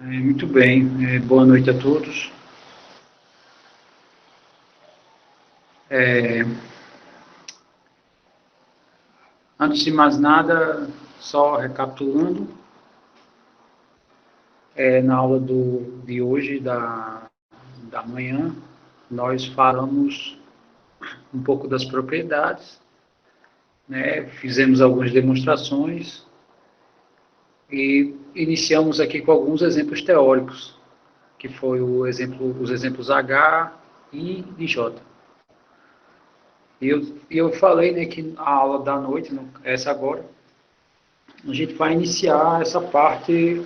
Muito bem, boa noite a todos. Antes de mais nada, só recapitulando, na aula de hoje, da manhã, nós falamos um pouco das propriedades, né? Fizemos algumas demonstrações e iniciamos aqui com alguns exemplos teóricos, que foi os exemplos H, I e J. E eu falei, né, que a aula da noite, essa agora, a gente vai iniciar essa parte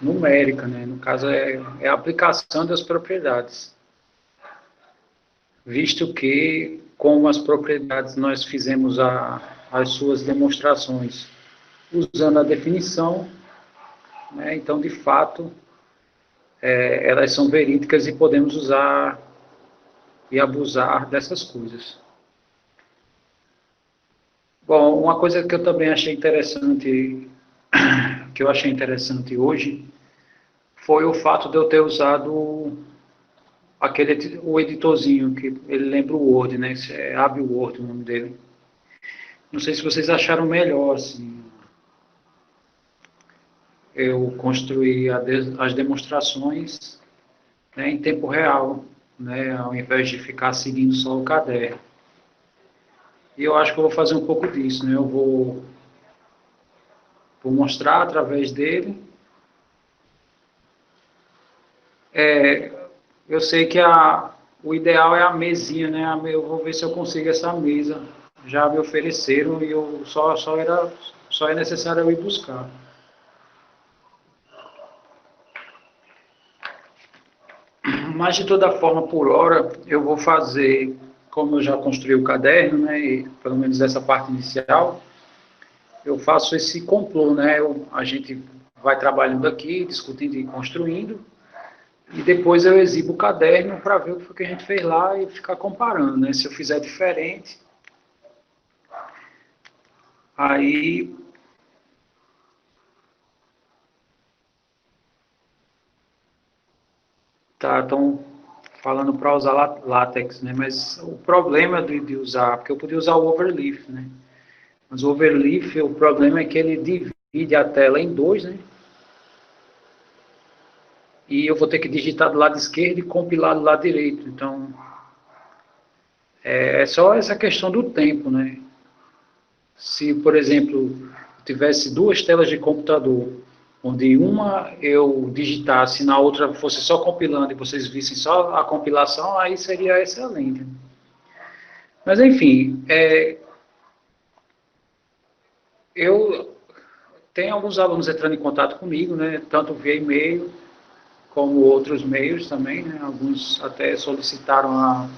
numérica, né? No caso, é a aplicação das propriedades. Visto que, com as propriedades, nós fizemos as suas demonstrações usando a definição, né? Então, de fato, elas são verídicas e podemos usar e abusar dessas coisas. Bom, uma coisa que eu também achei interessante, que eu achei interessante hoje, foi o fato de eu ter usado o editorzinho, que ele lembra o Word, né? É Abre Word o nome dele. Não sei se vocês acharam melhor, assim. Eu construí as demonstrações, né, em tempo real, né, ao invés de ficar seguindo só o caderno. E eu acho que eu vou fazer um pouco disso, né? Eu vou mostrar através dele. Eu sei que o ideal é a mesinha, né? Eu vou ver se eu consigo essa mesa. Já me ofereceram e só é necessário eu ir buscar. Mas, de toda forma, por hora, eu vou fazer, como eu já construí o caderno, né, e pelo menos essa parte inicial, eu faço esse complô, né, a gente vai trabalhando aqui, discutindo e construindo, e depois eu exibo o caderno para ver o que foi que a gente fez lá e ficar comparando, né, se eu fizer diferente, aí... Tá, estão falando para usar látex, né, mas o problema de usar, porque eu podia usar o overleaf, né, mas o overleaf, o problema é que ele divide a tela em dois, né? E eu vou ter que digitar do lado esquerdo e compilar do lado direito. Então, é só essa questão do tempo, né? Se, por exemplo, tivesse duas telas de computador, onde uma eu digitasse e na outra fosse só compilando e vocês vissem só a compilação, aí seria excelente. Mas, enfim, eu tenho alguns alunos entrando em contato comigo, né? Tanto via e-mail, como outros meios também, né? Alguns até solicitaram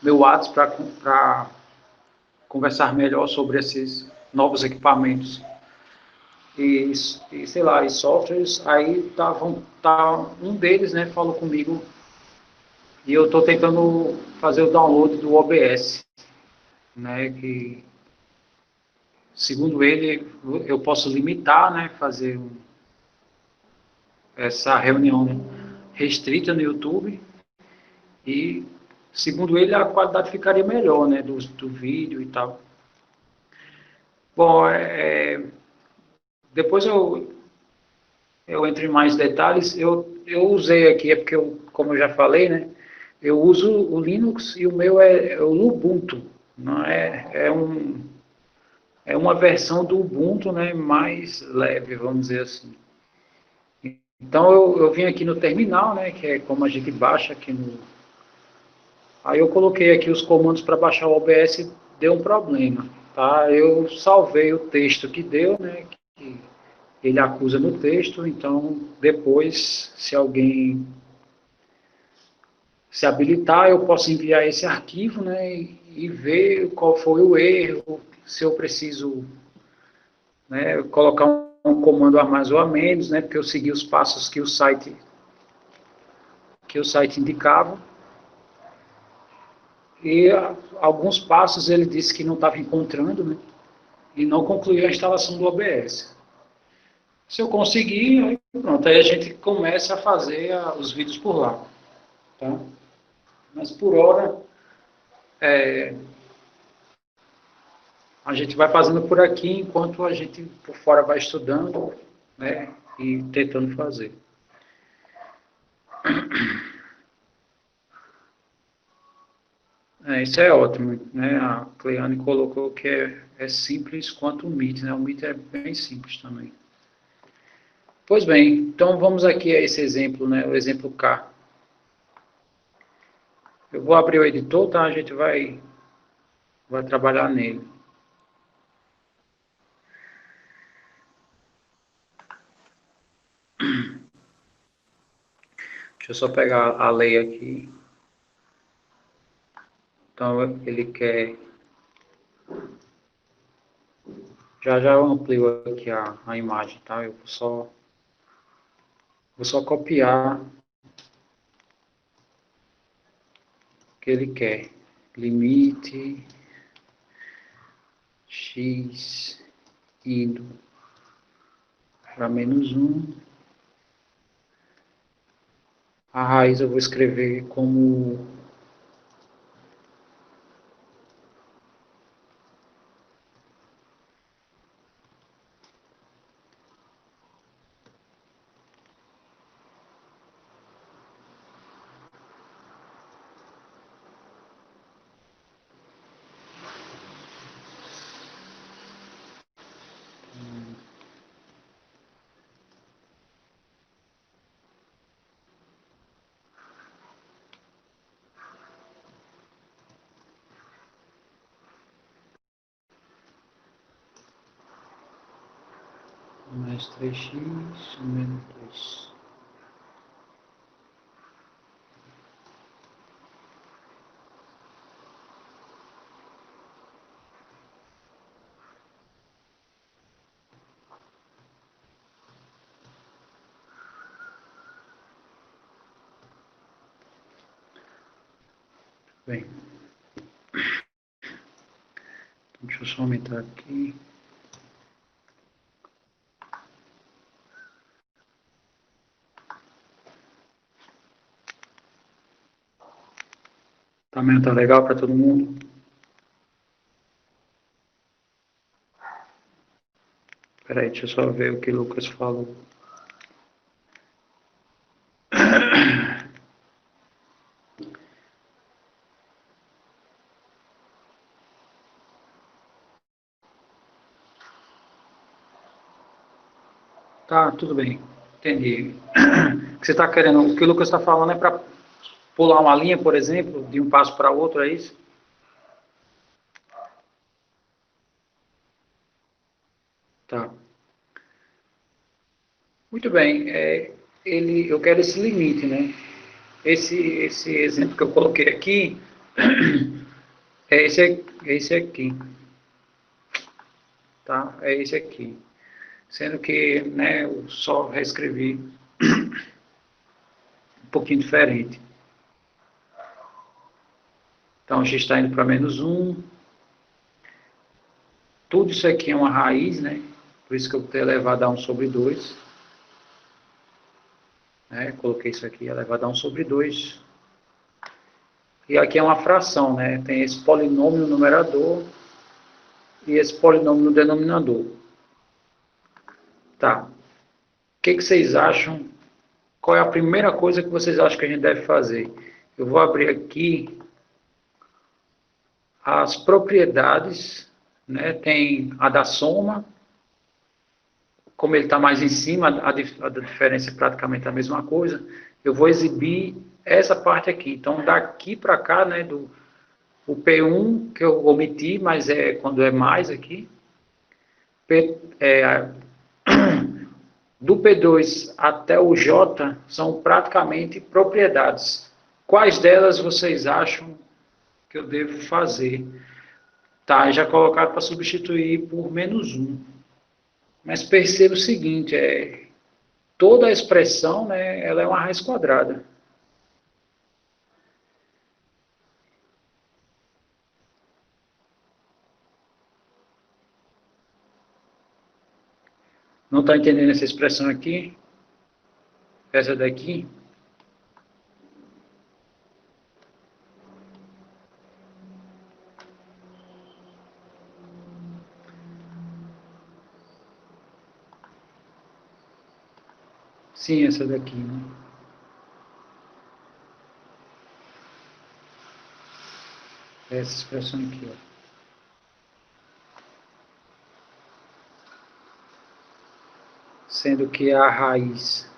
meu WhatsApp para conversar melhor sobre esses novos equipamentos e sei lá, e softwares. Aí um deles, né, falou comigo e eu estou tentando fazer o download do OBS, né, que segundo ele eu posso limitar, né, fazer essa reunião restrita no YouTube e, segundo ele, a qualidade ficaria melhor, né, do vídeo e tal. Bom, depois eu entro em mais detalhes. Eu usei aqui, é porque, como eu já falei, né, eu uso o Linux e o meu é o Ubuntu. Não é uma versão do Ubuntu, né, mais leve, vamos dizer assim. Então eu vim aqui no terminal, né, que é como a gente baixa aqui no... Aí eu coloquei aqui os comandos para baixar o OBS, deu um problema, tá? Eu salvei o texto que deu, né, que ele acusa no texto, então depois, se alguém se habilitar, eu posso enviar esse arquivo, né, e ver qual foi o erro, se eu preciso, né, colocar um comando a mais ou a menos, né, porque eu segui os passos que o site indicava. E alguns passos ele disse que não estava encontrando, né, e não concluiu a instalação do OBS. Se eu conseguir, Pronto, aí a gente começa a fazer os vídeos por lá, tá? Mas por hora, é, a gente vai fazendo por aqui enquanto a gente por fora vai estudando, né? E tentando fazer. Isso é ótimo, né? A Cleane colocou que é simples quanto o Meet, né? O Meet é bem simples também. Pois bem, então vamos aqui a esse exemplo, né? O exemplo K. Eu vou abrir o editor, tá? A gente vai trabalhar nele. Deixa eu só pegar a lei aqui. Então ele quer. Já eu amplio aqui a imagem, tá? Eu vou só copiar o que ele quer. Limite x indo para -1. A raiz eu vou escrever como mais 3x menos 2. Bem, deixa eu só aumentar aqui. Também tá legal para todo mundo? Peraí, deixa eu só ver o que o Lucas falou. Tá, tudo bem. Entendi. O que você está querendo, o que o Lucas está falando é para pular uma linha, por exemplo, de um passo para outro, é isso? Tá. Muito bem. Eu quero esse limite, né? Esse exemplo que eu coloquei aqui é esse aqui, tá? É esse aqui. Sendo que, né, eu só reescrevi um pouquinho diferente. Então, x está indo para -1. Tudo isso aqui é uma raiz, né? Por isso que eu tenho elevado a 1/2. Né? Coloquei isso aqui elevado a 1/2. E aqui é uma fração, né? Tem esse polinômio no numerador e esse polinômio no denominador. Tá. O que vocês acham? Qual é a primeira coisa que vocês acham que a gente deve fazer? Eu vou abrir aqui as propriedades, né? Tem a da soma, como ele está mais em cima, a diferença é praticamente a mesma coisa. Eu vou exibir essa parte aqui. Então, daqui para cá, né, o P1, que eu omiti, mas é quando é mais aqui, é, do P2 até o J são praticamente propriedades. Quais delas vocês acham que eu devo fazer? Tá, já colocado para substituir por -1. Mas perceba o seguinte, toda a expressão, né, ela é uma raiz quadrada. Não está entendendo essa expressão aqui? essa daqui, sim, essa daqui, né? Essa expressão aqui, ó. Sendo que a raiz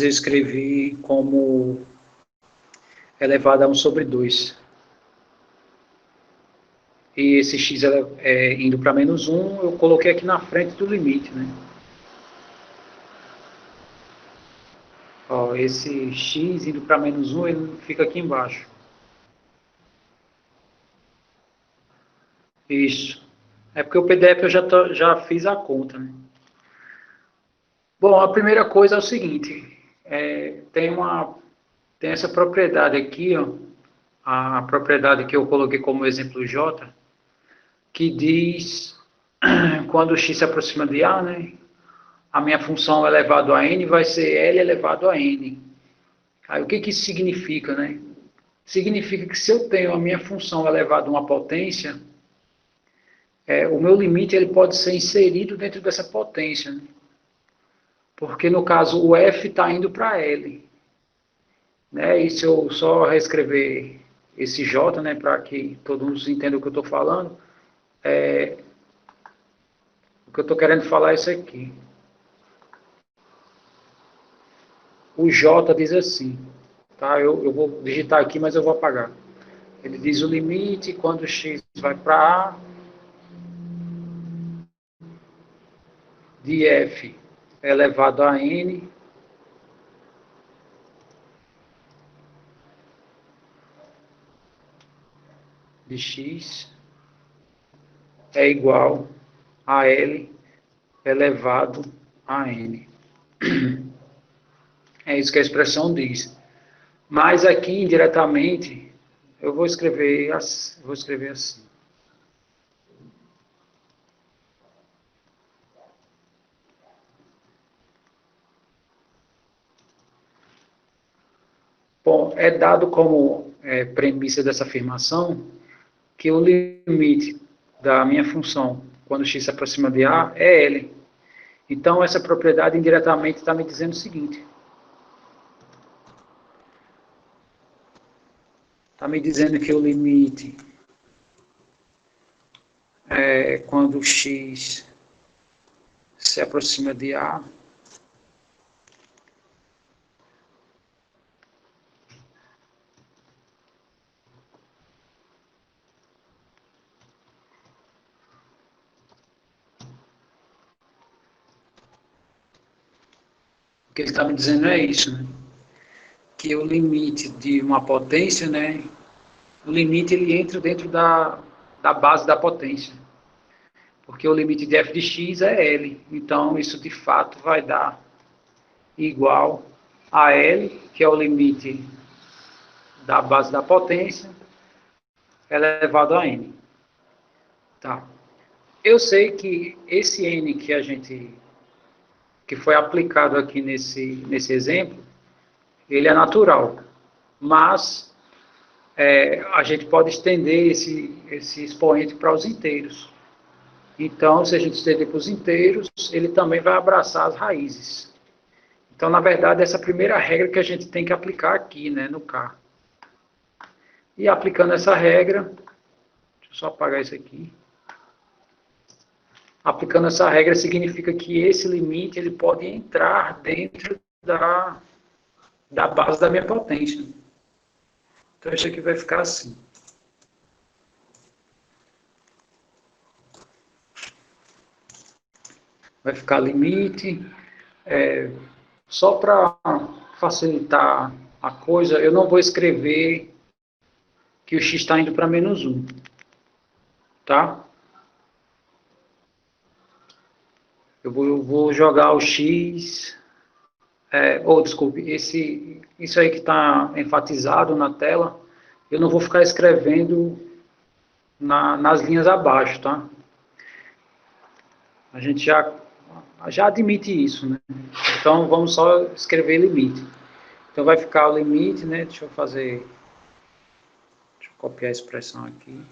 eu escrevi como elevado a 1 sobre 2. E esse x indo para menos 1, eu coloquei aqui na frente do limite, né? Ó, esse x indo para menos 1, ele fica aqui embaixo. Isso. É porque o PDF eu já fiz a conta, né? Bom, a primeira coisa é o seguinte, tem essa propriedade aqui, ó, a propriedade que eu coloquei como exemplo J, que diz, quando x se aproxima de A, né, a minha função elevado a n vai ser L elevado a n. Aí o que que isso significa, né? Significa que se eu tenho a minha função elevado a uma potência, o meu limite ele pode ser inserido dentro dessa potência, né? Porque no caso o f está indo para L. Né? E se eu só reescrever esse J, né, para que todos entendam o que eu estou falando, o que eu estou querendo falar é isso aqui. O J diz assim, tá? Eu vou digitar aqui, mas eu vou apagar. Ele diz o limite quando x vai para A de f elevado a n de x é igual a L elevado a n. É isso que a expressão diz. Mas aqui, indiretamente, eu vou escrever assim. Bom, é dado como premissa dessa afirmação que o limite da minha função, quando x se aproxima de A, é L. Então, essa propriedade indiretamente está me dizendo o seguinte. Está me dizendo que o limite quando x se aproxima de A o que ele está me dizendo é isso, né? Que o limite de uma potência, né? O limite ele entra dentro da base da potência. Porque o limite de f de x é L. Então, isso de fato vai dar igual a L, que é o limite da base da potência, elevado a n. Tá. Eu sei que esse n que foi aplicado aqui nesse exemplo, ele é natural, mas a gente pode estender esse expoente para os inteiros. Então, se a gente estender para os inteiros, ele também vai abraçar as raízes. Então, na verdade, essa é a primeira regra que a gente tem que aplicar aqui, né, no K. E aplicando essa regra, deixa eu só apagar isso aqui. Aplicando essa regra significa que esse limite ele pode entrar dentro da base da minha potência. Então, isso aqui vai ficar assim. Vai ficar limite. Só para facilitar a coisa, eu não vou escrever que o x está indo para menos 1. Tá? Eu vou jogar o x... desculpe, isso aí que está enfatizado na tela, eu não vou ficar escrevendo nas linhas abaixo, tá? A gente já admite isso, né? Então, vamos só escrever limite. Então, vai ficar o limite, né? Deixa eu copiar a expressão aqui.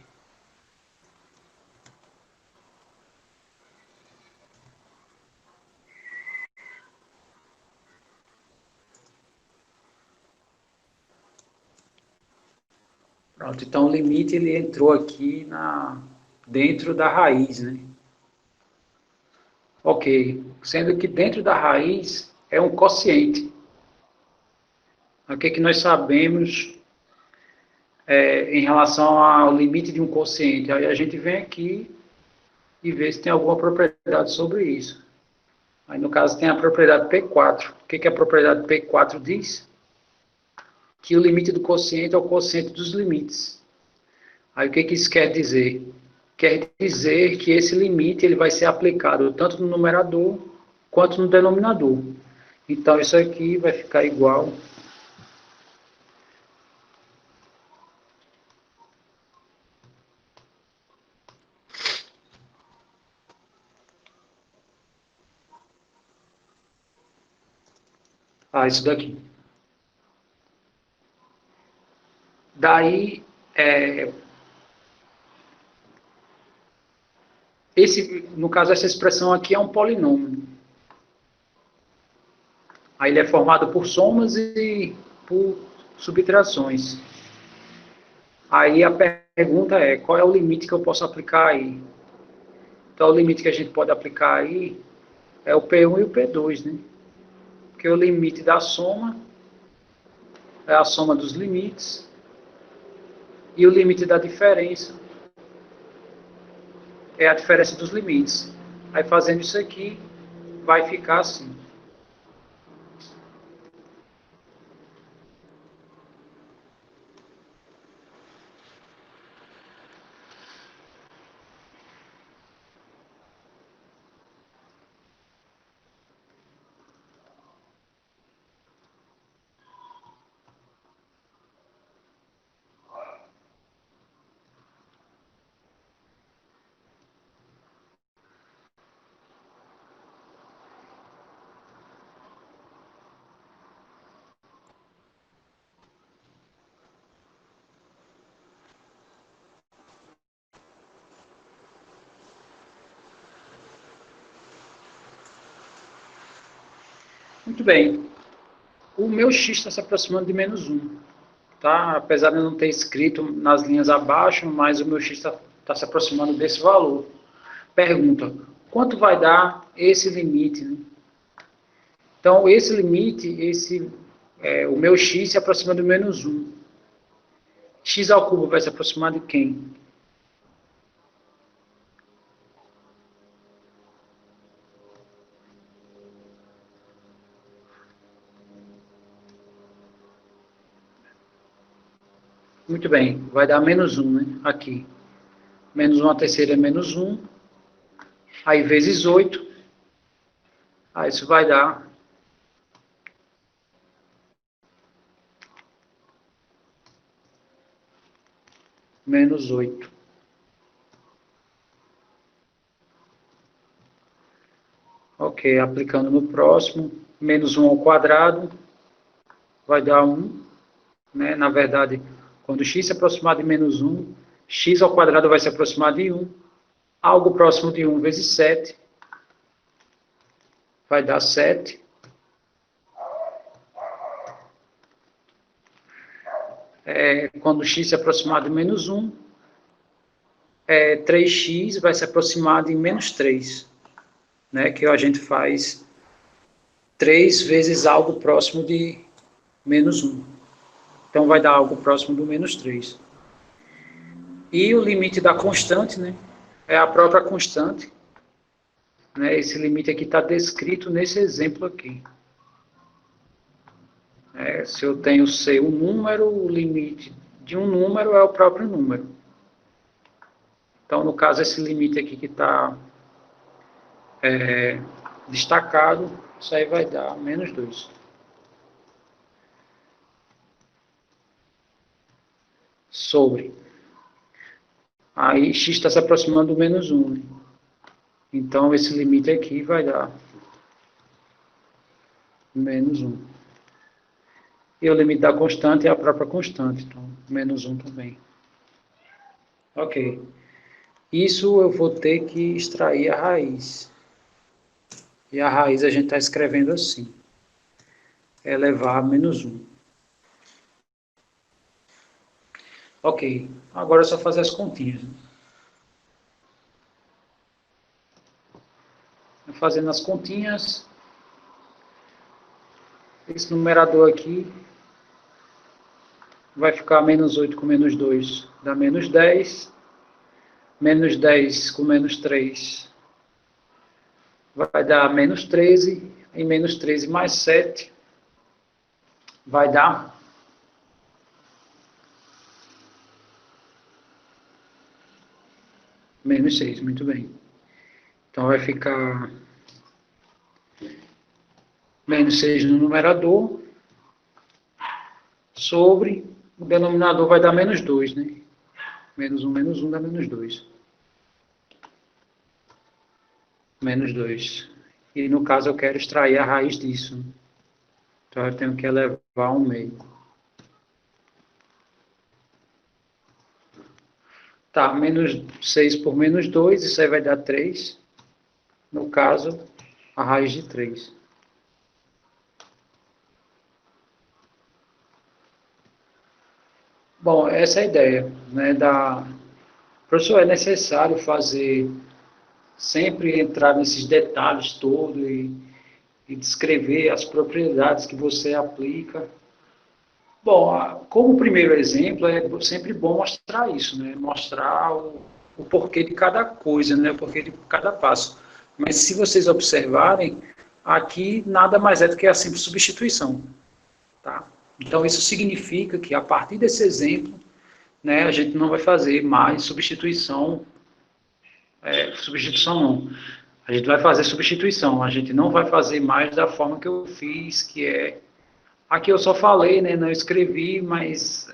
Pronto, então o limite ele entrou aqui dentro da raiz, né? Ok, sendo que dentro da raiz é um quociente. O que nós sabemos em relação ao limite de um quociente? Aí a gente vem aqui e vê se tem alguma propriedade sobre isso. Aí no caso tem a propriedade P4. O que a propriedade P4 diz? Que o limite do quociente é o quociente dos limites. Aí o que isso quer dizer? Quer dizer que esse limite ele vai ser aplicado tanto no numerador quanto no denominador. Então, isso aqui vai ficar igual a isso daqui. Daí, no caso, essa expressão aqui é um polinômio. Aí ele é formado por somas e por subtrações. Aí a pergunta é, qual é o limite que eu posso aplicar aí? Então, o limite que a gente pode aplicar aí é o P1 e o P2, né? Porque o limite da soma é a soma dos limites e o limite da diferença é a diferença dos limites. Aí, fazendo isso aqui, vai ficar assim. Muito bem. O meu x está se aproximando de menos 1. Tá? Apesar de eu não ter escrito nas linhas abaixo, mas o meu x está se aproximando desse valor. Pergunta, quanto vai dar esse limite? Né? Então, esse limite, o meu x se aproxima de menos 1. X ao cubo vai se aproximar de quem? Muito bem, vai dar menos 1, né? Aqui. Menos 1 a terceira é menos 1. Aí, vezes 8. Aí, isso vai dar menos 8. Ok, aplicando no próximo. Menos 1 ao quadrado vai dar 1. Né? Na verdade, quando x se aproximar de menos 1, x ao quadrado vai se aproximar de 1. Algo próximo de 1 vezes 7 vai dar 7. Quando x se aproximar de menos 1, 3x vai se aproximar de menos 3. Né? Que a gente faz 3 vezes algo próximo de menos 1. Então, vai dar algo próximo do menos 3. E o limite da constante, né, é a própria constante. Né, esse limite aqui está descrito nesse exemplo aqui. Se eu tenho C um número, o limite de um número é o próprio número. Então, no caso, esse limite aqui que está destacado, isso aí vai dar menos 2. Sobre. Aí x está se aproximando do menos 1. Né? Então, esse limite aqui vai dar menos 1. E o limite da constante é a própria constante, então, menos 1 também. Ok. Isso eu vou ter que extrair a raiz. E a raiz a gente está escrevendo assim. Elevar a menos 1. Ok. Agora é só fazer as continhas. Fazendo as continhas, esse numerador aqui vai ficar menos 8 com menos 2, dá menos 10. Menos 10 com menos 3 vai dar menos 13. E menos 13 mais 7 vai dar menos 6. Muito bem. Então vai ficar menos 6 no numerador sobre o denominador vai dar menos 2, né? Menos 1 dá menos 2. Menos 2. E no caso eu quero extrair a raiz disso. Então eu tenho que elevar ao meio. Tá, menos 6 por menos 2, isso aí vai dar 3. No caso, a raiz de 3. Bom, essa é a ideia, né, Professor, é necessário fazer, sempre entrar nesses detalhes todos e descrever as propriedades que você aplica. Bom, como primeiro exemplo, é sempre bom mostrar isso, né? Mostrar o porquê de cada coisa, né? O porquê de cada passo. Mas se vocês observarem, aqui nada mais é do que a simples substituição, tá? Então isso significa que a partir desse exemplo, né, a gente não vai fazer mais substituição, substituição não. A gente vai fazer substituição, a gente não vai fazer mais da forma que eu fiz, que é aqui eu só falei, né, não escrevi, mas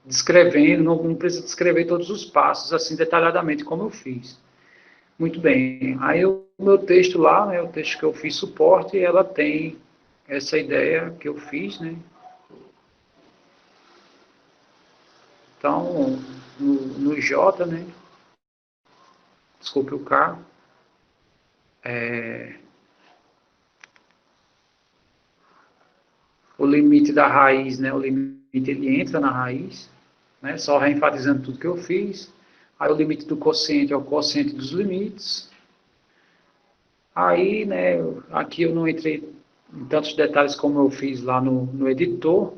descrevendo, não precisa descrever todos os passos, assim, detalhadamente, como eu fiz. Muito bem. Aí o meu texto lá, né, o texto que eu fiz suporte, ela tem essa ideia que eu fiz, né. Então, no J, né, desculpe o K, o limite da raiz, né, o limite ele entra na raiz, né, só reenfatizando tudo que eu fiz. Aí o limite do quociente é o quociente dos limites. Aí, né, aqui eu não entrei em tantos detalhes como eu fiz lá no editor,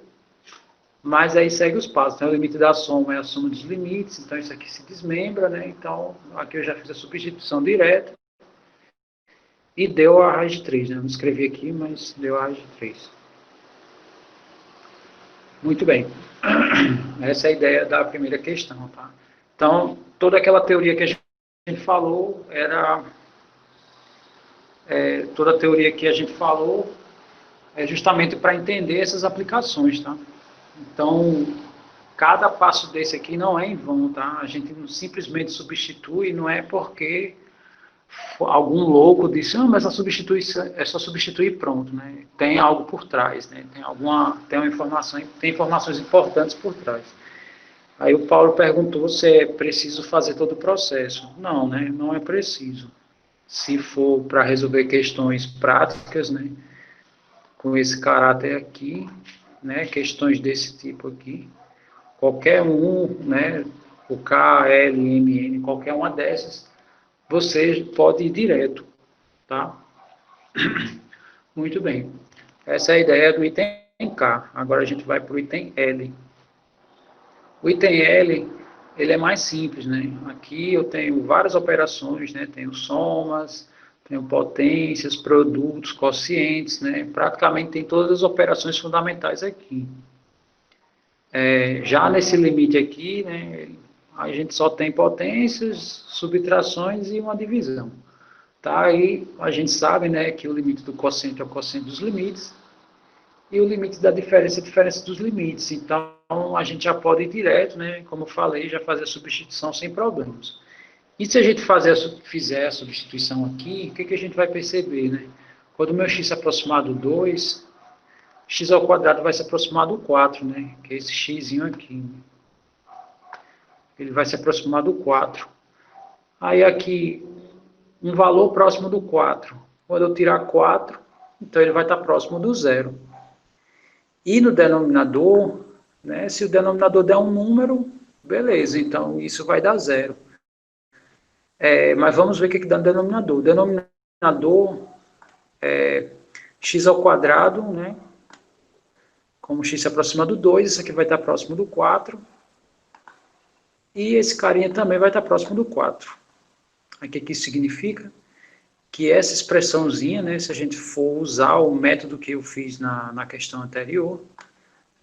mas aí segue os passos, né? O limite da soma é a soma dos limites, então isso aqui se desmembra, né? Então, aqui eu já fiz a substituição direta e deu a raiz de 3, né? Não escrevi aqui, mas deu a raiz de 3. Muito bem. Essa é a ideia da primeira questão, tá? Então, toda aquela teoria que a gente falou era... toda a teoria que a gente falou é justamente para entender essas aplicações, tá? Então, cada passo desse aqui não é em vão, tá? A gente não simplesmente substitui, não é porque algum louco disse, mas é só substituir e pronto, né? Tem algo por trás, né? Tem uma informação, tem informações importantes por trás. Aí o Paulo perguntou se é preciso fazer todo o processo. Não, né? Não é preciso. Se for para resolver questões práticas, né? Com esse caráter aqui, né? Questões desse tipo aqui, qualquer um, né? O K, L, M, N, qualquer uma dessas, você pode ir direto, tá? Muito bem. Essa é a ideia do item K. Agora a gente vai para o item L. O item L, ele é mais simples, né? Aqui eu tenho várias operações, né? Tenho somas, tenho potências, produtos, quocientes, né? Praticamente tem todas as operações fundamentais aqui. Já nesse limite aqui, né? A gente só tem potências, subtrações e uma divisão. Tá? Aí a gente sabe, né, que o limite do quociente é o quociente dos limites e o limite da diferença é a diferença dos limites. Então a gente já pode ir direto, né, como eu falei, já fazer a substituição sem problemas. E se a gente fizer a substituição aqui, o que a gente vai perceber, né? Quando o meu x se aproximar do 2, x ao quadrado vai se aproximar do 4, né? Que é esse xzinho aqui. Né? Ele vai se aproximar do 4. Aí aqui, um valor próximo do 4. Quando eu tirar 4, então ele vai estar próximo do 0. E no denominador, né, se o denominador der um número, beleza, então isso vai dar 0. Mas vamos ver o que dá no denominador. O denominador é x ao quadrado, né? Como x se aproxima do 2, isso aqui vai estar próximo do 4. E esse carinha também vai estar próximo do 4. O que isso significa? Que essa expressãozinha, né, se a gente for usar o método que eu fiz na questão anterior,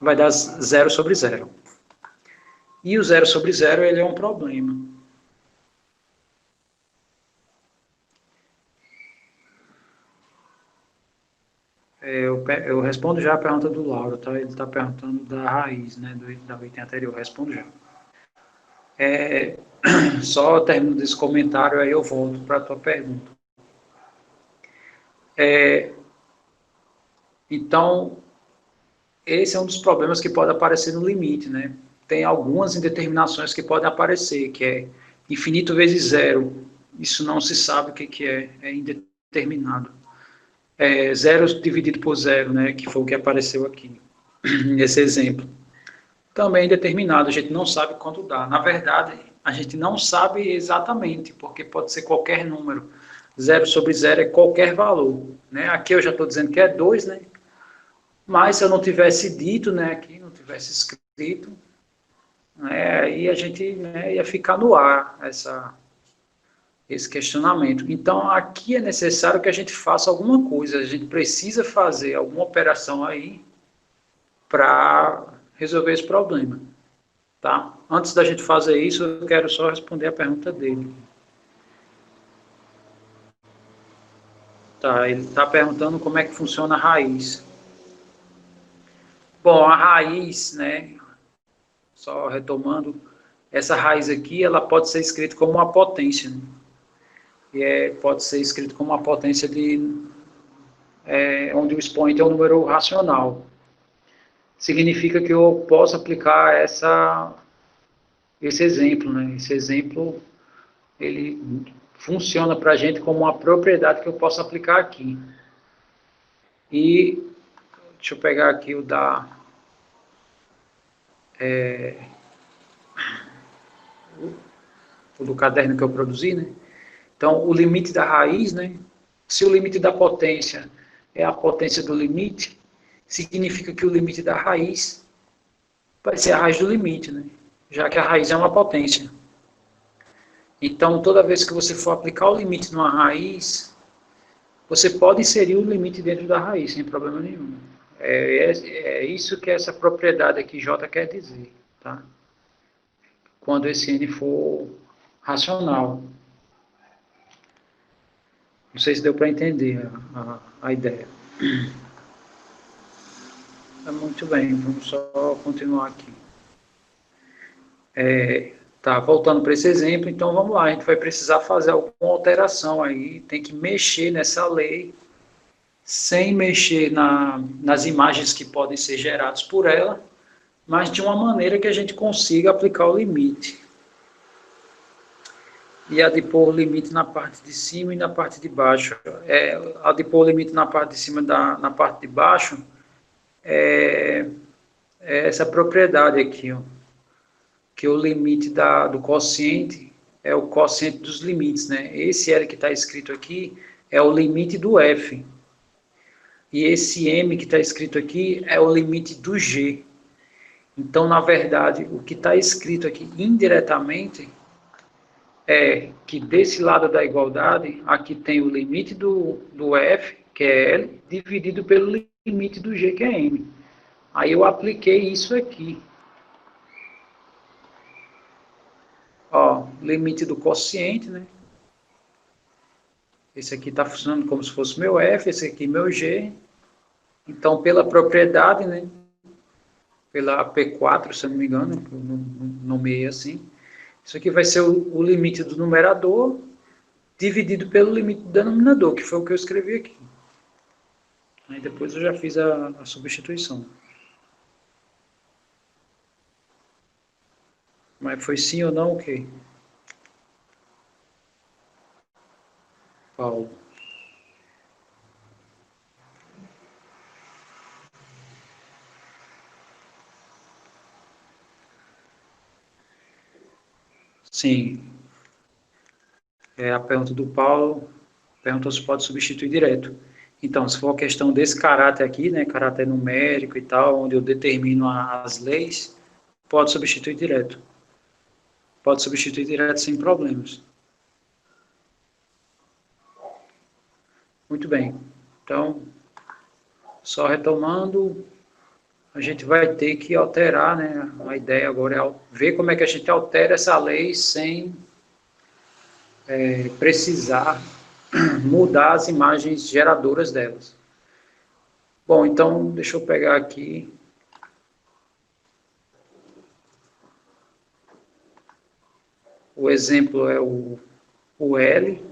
vai dar 0 sobre 0. E o 0 sobre 0 ele é um problema. Eu respondo já a pergunta do Lauro, tá? Ele está perguntando da raiz, né, da item anterior. Eu respondo já. Só termino desse comentário, aí eu volto para a tua pergunta. Então, esse é um dos problemas que pode aparecer no limite, né? Tem algumas indeterminações que podem aparecer, que é infinito vezes zero. Isso não se sabe o que é indeterminado. Zero dividido por zero, né? Que foi o que apareceu aqui, nesse exemplo. Também é indeterminado, a gente não sabe quanto dá. Na verdade, a gente não sabe exatamente, porque pode ser qualquer número. 0 sobre 0 é qualquer valor. Né? Aqui eu já estou dizendo que é 2, né? Mas se eu não tivesse dito, né, aqui, não tivesse escrito, né, aí a gente, né, ia ficar no ar esse questionamento. Então, aqui é necessário que a gente faça alguma coisa, a gente precisa fazer alguma operação aí para resolver esse problema. Tá? Antes da gente fazer isso, eu quero só responder a pergunta dele. Tá, ele está perguntando como é que funciona a raiz. Bom, a raiz, né, só retomando, essa raiz aqui, ela pode ser escrita como uma potência, né? E pode ser escrito como uma potência onde o expoente é um número racional. Significa que eu posso aplicar esse exemplo, né? Esse exemplo, ele funciona para a gente como uma propriedade que eu posso aplicar aqui. E, deixa eu pegar aqui o do caderno que eu produzi, né? Então, o limite da raiz, né? Se o limite da potência é a potência do limite, significa que o limite da raiz vai ser a raiz do limite, né? Já que a raiz é uma potência. Então, toda vez que você for aplicar o limite numa raiz, você pode inserir o limite dentro da raiz, sem problema nenhum. É isso que essa propriedade aqui, J, quer dizer, tá? Quando esse N for racional. Não sei se deu para entender a ideia. Muito bem, vamos só continuar aqui. Tá, voltando para esse exemplo, então vamos lá, a gente vai precisar fazer alguma alteração aí, tem que mexer nessa lei, sem mexer nas imagens que podem ser geradas por ela, mas de uma maneira que a gente consiga aplicar o limite. E a de pôr o limite na parte de cima e na parte de baixo. A de pôr o limite na parte de cima na parte de baixo é essa propriedade aqui, ó, que o limite do quociente é o quociente dos limites, né? Esse L que está escrito aqui é o limite do F. E esse M que está escrito aqui é o limite do G. Então, na verdade, o que está escrito aqui indiretamente é que desse lado da igualdade, aqui tem o limite do F, que é L, dividido pelo limite do G, que é M. Aí eu apliquei isso aqui. Ó, limite do quociente, né? Esse aqui está funcionando como se fosse meu F, esse aqui meu G. Então, pela propriedade, né? Pela P4, se eu não me engano, eu nomeei assim. Isso aqui vai ser o limite do numerador dividido pelo limite do denominador, que foi o que eu escrevi aqui. Aí depois eu já fiz a substituição. Mas foi sim ou não, ok? Paulo. Sim. A pergunta do Paulo perguntou se pode substituir direto. Então, se for a questão desse caráter aqui, né, caráter numérico e tal, onde eu determino as leis, pode substituir direto. Pode substituir direto sem problemas. Muito bem. Então, só retomando, a gente vai ter que alterar, né? A ideia agora é ver como é que a gente altera essa lei sem precisar mudar as imagens geradoras delas. Bom, então, deixa eu pegar aqui. O exemplo é o L.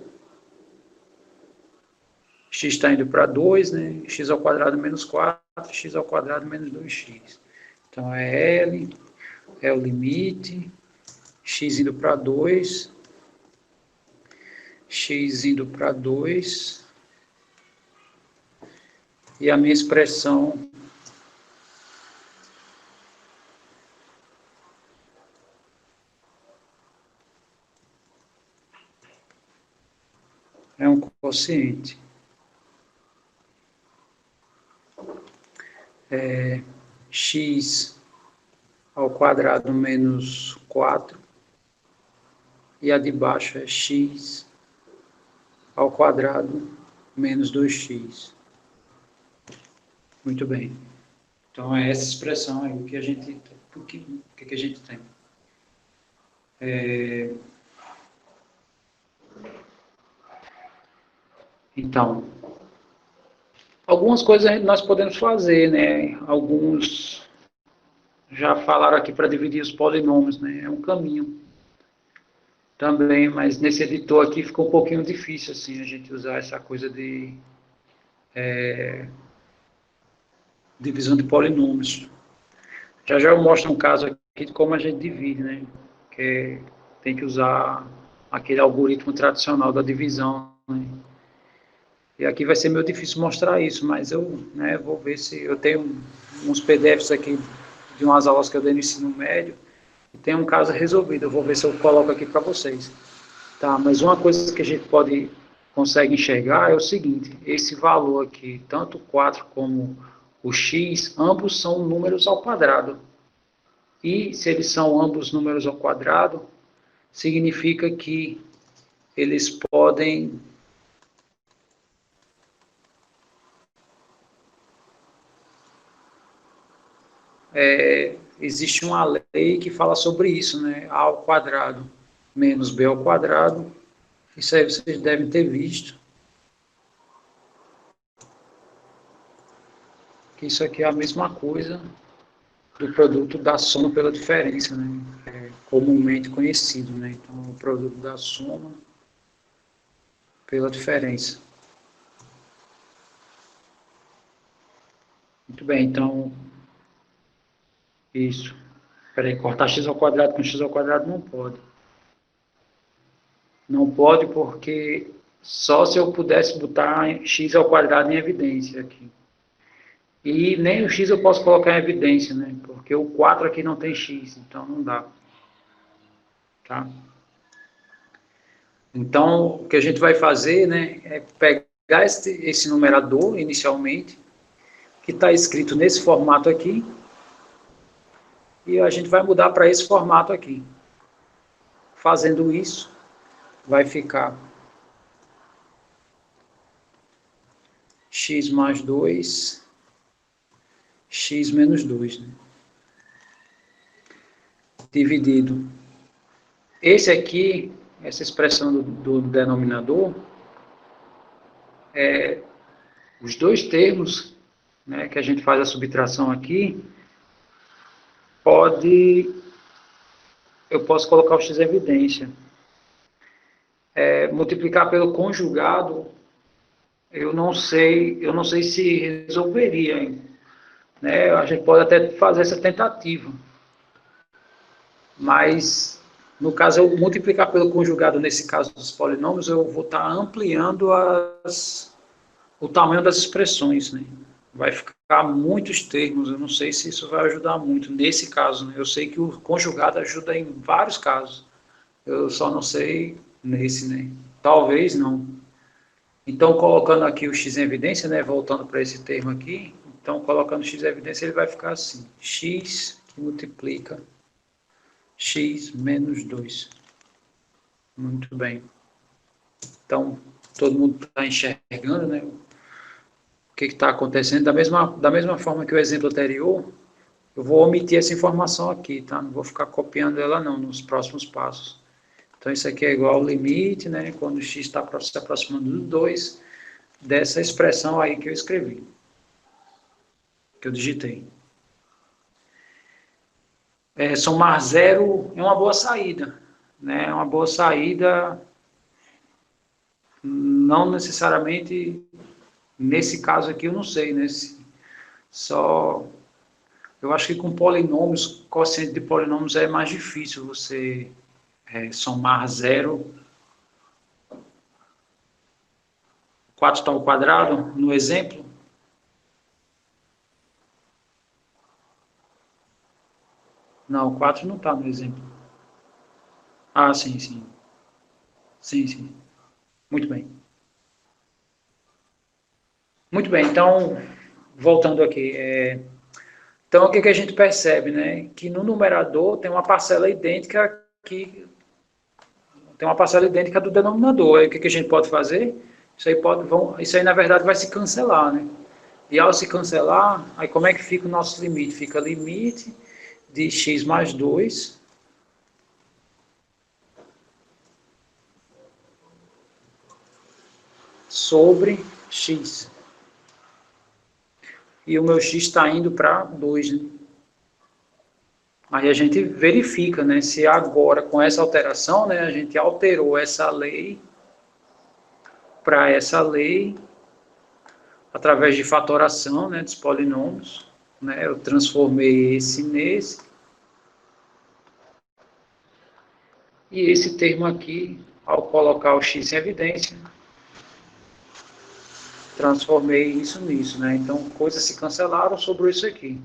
X está indo para 2, né? X ao quadrado menos 4, x ao quadrado menos 2x. Então, é L, é o limite, x indo para 2, x indo para 2, e a minha expressão é um quociente. X ao quadrado menos 4, e a de baixo é x ao quadrado menos 2x. Muito bem. Então, é essa expressão aí que a gente, que a gente tem. Então, algumas coisas nós podemos fazer, né? Alguns já falaram aqui para dividir os polinômios, né? É um caminho também, mas nesse editor aqui ficou um pouquinho difícil, assim, a gente usar essa coisa de divisão de polinômios. Já eu mostro um caso aqui de como a gente divide, né? Que tem que usar aquele algoritmo tradicional da divisão, né? E aqui vai ser meio difícil mostrar isso, mas eu vou ver se eu tenho uns PDFs aqui de umas aulas que eu dei no ensino médio, e tem um caso resolvido, eu vou ver se eu coloco aqui para vocês. Tá, mas uma coisa que a gente consegue enxergar é o seguinte, esse valor aqui, tanto o 4 como o x, ambos são números ao quadrado. E se eles são ambos números ao quadrado, significa que eles podem existe uma lei que fala sobre isso, né? A ao quadrado menos b ao quadrado. Isso aí vocês devem ter visto. Que isso aqui é a mesma coisa do produto da soma pela diferença, né? É comumente conhecido, né? Então, o produto da soma pela diferença. Muito bem, então, isso. Espera aí, cortar x ao quadrado com x ao quadrado não pode. Não pode porque só se eu pudesse botar x ao quadrado em evidência aqui. E nem o x eu posso colocar em evidência, né? Porque o 4 aqui não tem x, então não dá. Tá? Então, o que a gente vai fazer, né, é pegar esse numerador, inicialmente, que está escrito nesse formato aqui, e a gente vai mudar para esse formato aqui. Fazendo isso, vai ficar x mais 2, x menos 2, né? Dividido. Esse aqui, essa expressão do denominador, os dois termos, né, que a gente faz a subtração aqui, pode eu posso colocar o x evidência. Multiplicar pelo conjugado, eu não sei se resolveria, hein? Né? A gente pode até fazer essa tentativa, mas no caso eu multiplicar pelo conjugado, nesse caso dos polinômios, eu vou estar ampliando o tamanho das expressões, né? Vai ficar muitos termos, eu não sei se isso vai ajudar muito nesse caso, né? Eu sei que o conjugado ajuda em vários casos, eu só não sei nesse, né? Talvez não. Então, colocando aqui o x em evidência, né, voltando para esse termo aqui, então, colocando x em evidência, ele vai ficar assim, x que multiplica x menos 2. Muito bem. Então, todo mundo está enxergando, né, o que está acontecendo. Da mesma forma que o exemplo anterior, eu vou omitir essa informação aqui, tá? Não vou ficar copiando ela não, nos próximos passos. Então, isso aqui é igual ao limite, né, quando o x está se aproximando do 2, dessa expressão aí que eu escrevi, que eu digitei. Somar zero é uma boa saída, né? É uma boa saída, não necessariamente nesse caso aqui, eu não sei, né? Só, eu acho que com polinômios, quociente de polinômios é mais difícil você somar zero, 4 está ao quadrado, no exemplo. Não, 4 não está no exemplo. Ah, sim, sim. Sim, sim. Muito bem. Muito bem, então, voltando aqui, então, o que a gente percebe, né? Que no numerador tem uma parcela idêntica do denominador. Aí, o que a gente pode fazer? Isso aí, na verdade, vai se cancelar, né? E ao se cancelar, aí como é que fica o nosso limite? Fica limite de x mais 2 sobre x. E o meu x está indo para 2, né? Aí a gente verifica, né, se agora, com essa alteração, né, a gente alterou essa lei para essa lei através de fatoração, né, dos polinômios. Né, eu transformei esse nesse. E esse termo aqui, ao colocar o x em evidência, transformei isso nisso. Né? Então, coisas se cancelaram, sobrou isso aqui.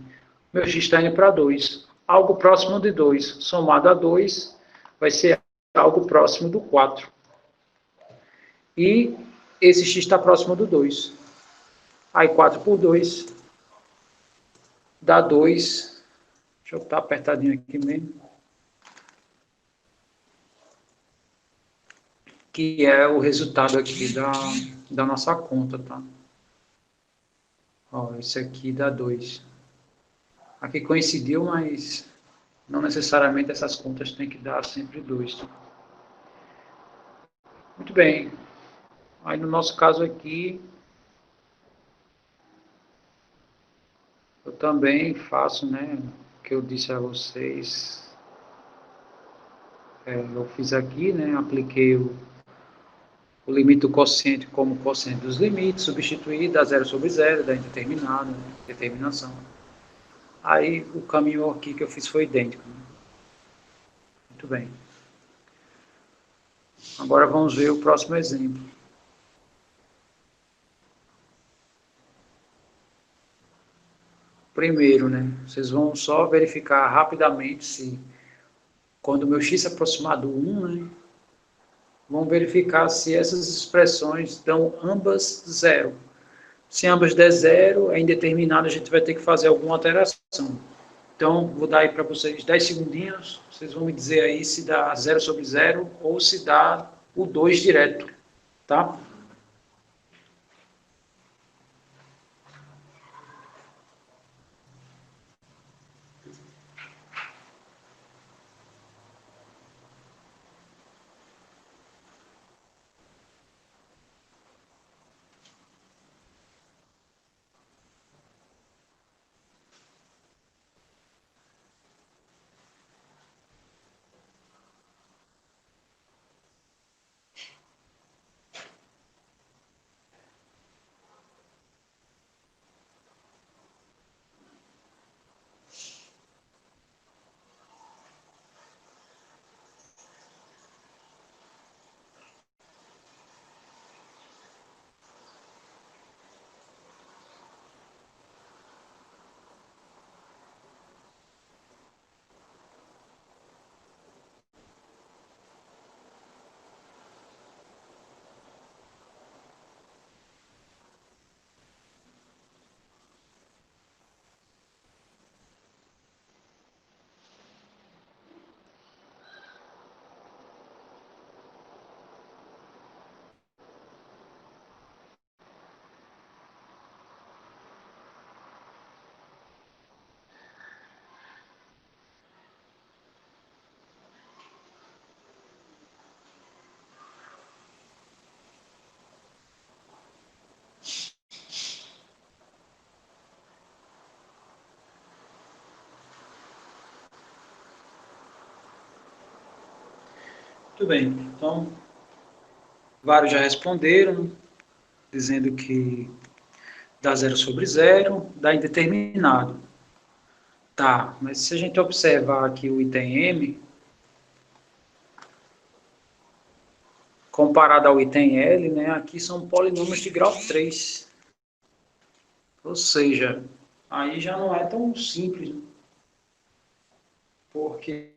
Meu x está indo para 2. Algo próximo de 2, somado a 2, vai ser algo próximo do 4. E esse x está próximo do 2. Aí 4 por 2 dá 2. Deixa eu estar apertadinho aqui mesmo. Que é o resultado aqui da nossa conta, tá? Ó, esse aqui dá 2. Aqui coincidiu, mas não necessariamente essas contas têm que dar sempre 2. Tá? Muito bem. Aí no nosso caso aqui, eu também faço, né, o que eu disse a vocês. Eu fiz aqui, né, apliquei o limite do quociente como quociente dos limites, substituí, dá 0 sobre 0, dá indeterminado, né, determinação. Aí o caminho aqui que eu fiz foi idêntico. Né? Muito bem. Agora vamos ver o próximo exemplo. Primeiro, né, vocês vão só verificar rapidamente se, quando o meu x se aproximar do 1, né, vão verificar se essas expressões dão ambas zero. Se ambas der zero, é indeterminado, a gente vai ter que fazer alguma alteração. Então, vou dar aí para vocês 10 segundinhos, vocês vão me dizer aí se dá 0 sobre 0 ou se dá o 2 direto, tá? Muito bem, então, vários já responderam, dizendo que dá 0/0, dá indeterminado. Tá, mas se a gente observar aqui o item M, comparado ao item L, né, aqui são polinômios de grau 3. Ou seja, aí já não é tão simples, né? Porque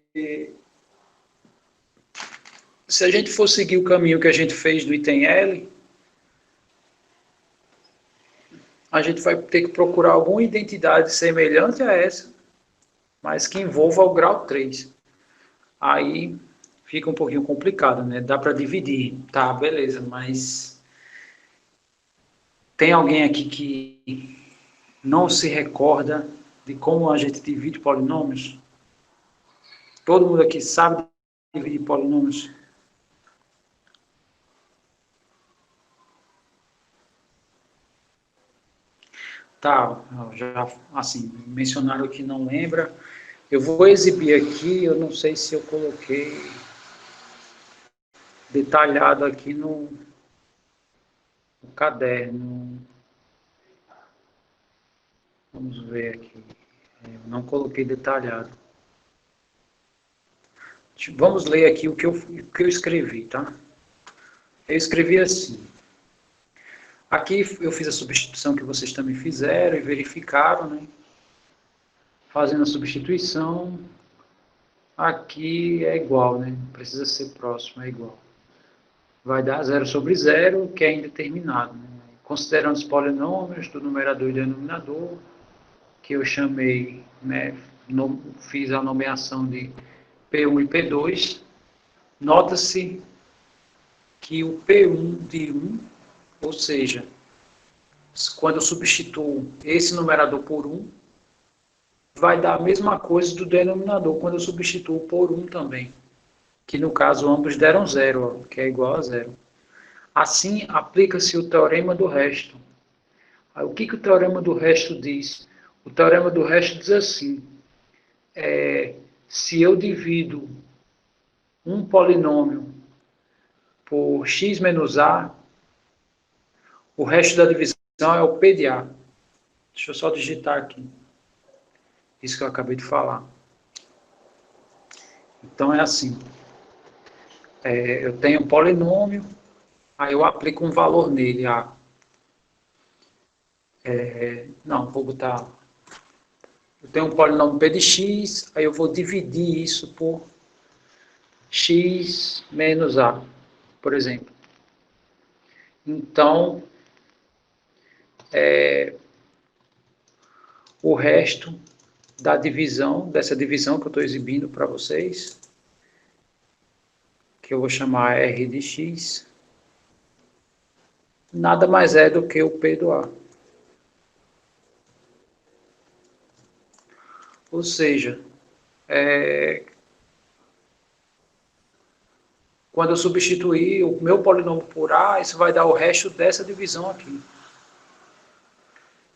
se a gente for seguir o caminho que a gente fez do item L, a gente vai ter que procurar alguma identidade semelhante a essa, mas que envolva o grau 3. Aí fica um pouquinho complicado, né? Dá para dividir. Tá, beleza, mas tem alguém aqui que não se recorda de como a gente divide polinômios? Todo mundo aqui sabe dividir polinômios? Tá, já assim, mencionaram que não lembra. Eu vou exibir aqui, eu não sei se eu coloquei detalhado aqui no caderno. Vamos ver aqui. Eu não coloquei detalhado. Vamos ler aqui o que eu escrevi, tá? Eu escrevi assim. Aqui eu fiz a substituição que vocês também fizeram e verificaram, né? Fazendo a substituição, aqui é igual, né? Não precisa ser próximo, é igual. Vai dar 0/0, que é indeterminado, né? Considerando os polinômios do numerador e denominador, que eu chamei, né? Fiz a nomeação de P1 e P2, nota-se que o P1 de 1, ou seja, quando eu substituo esse numerador por 1, vai dar a mesma coisa do denominador quando eu substituo por 1 também, que no caso ambos deram 0, que é igual a 0. Assim, aplica-se o teorema do resto. O que o teorema do resto diz? O teorema do resto diz assim, se eu divido um polinômio por x menos a, o resto da divisão é o P de A. Deixa eu só digitar aqui. Isso que eu acabei de falar. Então é assim. Eu tenho um polinômio, aí eu aplico um valor nele. Não, vou botar... Eu tenho um polinômio P de x, aí eu vou dividir isso por x menos a, por exemplo. Então, o resto da divisão, dessa divisão que eu estou exibindo para vocês, que eu vou chamar R de x, nada mais é do que o P do A. Ou seja, quando eu substituir o meu polinômio por A, isso vai dar o resto dessa divisão aqui.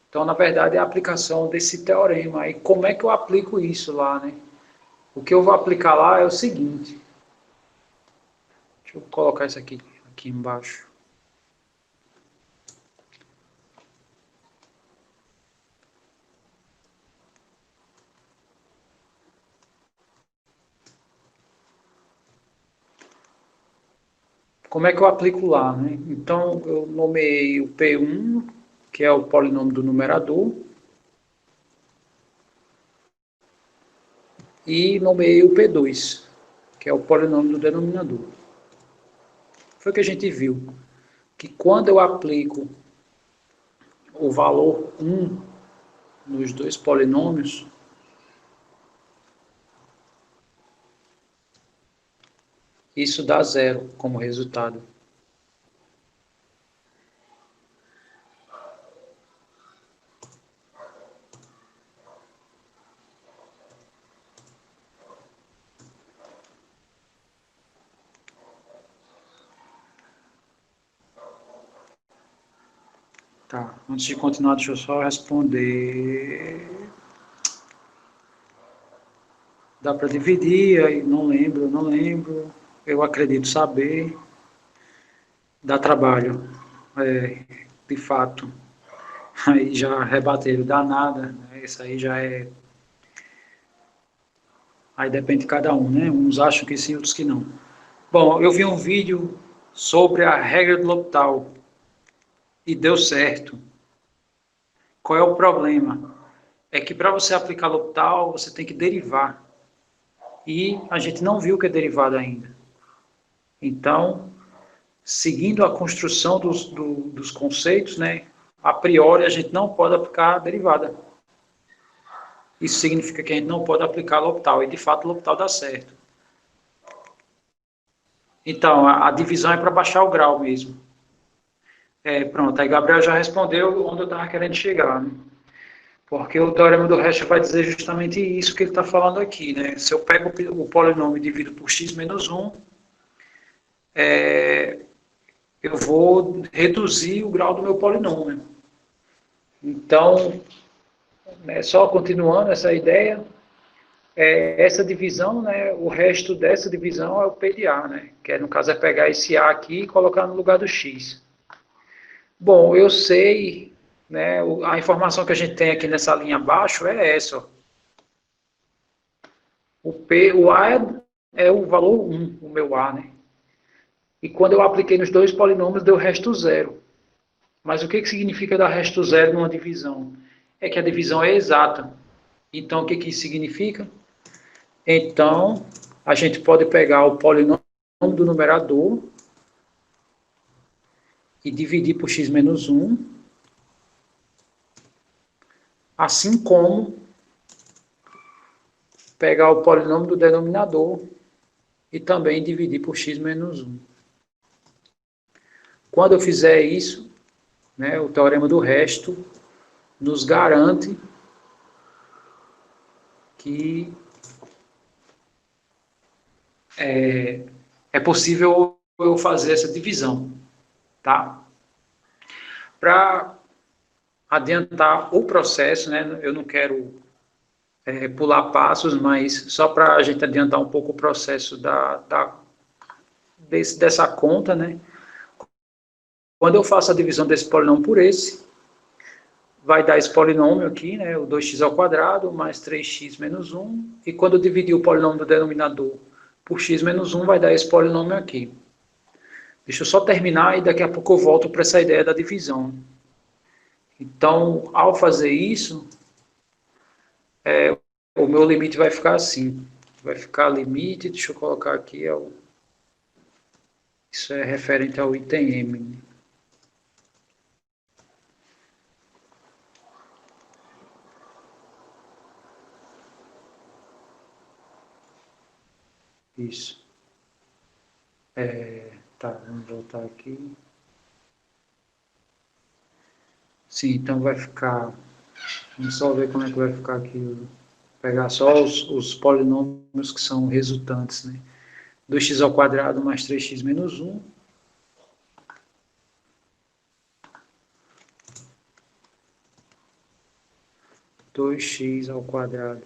Então, na verdade, é a aplicação desse teorema. E como é que eu aplico isso lá, né? O que eu vou aplicar lá é o seguinte. Deixa eu colocar isso aqui embaixo. Como é que eu aplico lá, né? Então, eu nomeei o P1, que é o polinômio do numerador, e nomeei o P2, que é o polinômio do denominador. Foi o que a gente viu, que quando eu aplico o valor 1 nos dois polinômios, isso dá 0 como resultado. Tá, antes de continuar, deixa eu só responder. Dá para dividir, aí não lembro. eu acredito saber, dá trabalho, de fato. Aí já rebateram, dá nada, né? Isso aí já é. Aí depende de cada um, né? Uns acham que sim, outros que não. Bom, eu vi um vídeo sobre a regra do L'Hopital e deu certo. Qual é o problema? É que para você aplicar L'Hopital, você tem que derivar. E a gente não viu o que é derivada ainda. Então, seguindo a construção dos conceitos, né, a priori a gente não pode aplicar a derivada. Isso significa que a gente não pode aplicar L'Hopital, e de fato L'Hopital dá certo. Então, a divisão é para baixar o grau mesmo. Pronto, aí Gabriel já respondeu onde eu estava querendo chegar, né? Porque o teorema do Hescher vai dizer justamente isso que ele está falando aqui, né? Se eu pego o polinômio e divido por x menos 1, eu vou reduzir o grau do meu polinômio. Então, né, só continuando essa ideia, essa divisão, né, o resto dessa divisão é o P de A, né, que no caso é pegar esse A aqui e colocar no lugar do X. Bom, eu sei, né, a informação que a gente tem aqui nessa linha abaixo é essa. Ó. O A é o valor 1, o meu A, né? E quando eu apliquei nos dois polinômios, deu resto zero. Mas o que significa dar resto zero numa divisão? É que a divisão é exata. Então, o que isso significa? Então, a gente pode pegar o polinômio do numerador e dividir por x menos 1, assim como pegar o polinômio do denominador e também dividir por x menos 1. Quando eu fizer isso, né, o teorema do resto nos garante que é possível eu fazer essa divisão, tá? Para adiantar o processo, né, eu não quero pular passos, mas só para a gente adiantar um pouco o processo dessa conta, né? Quando eu faço a divisão desse polinômio por esse, vai dar esse polinômio aqui, né, o 2x ao quadrado mais 3x menos 1, e quando eu dividir o polinômio do denominador por x menos 1, vai dar esse polinômio aqui. Deixa eu só terminar e daqui a pouco eu volto para essa ideia da divisão. Então, ao fazer isso, o meu limite vai ficar assim. Vai ficar limite, deixa eu colocar aqui, isso é referente ao item M. Isso. Tá, vamos voltar aqui. Sim, então vai ficar... Vamos só ver como é que vai ficar aqui. Vou pegar só os polinômios que são resultantes, né? 2x ao quadrado mais 3x menos 1. Dois x ao quadrado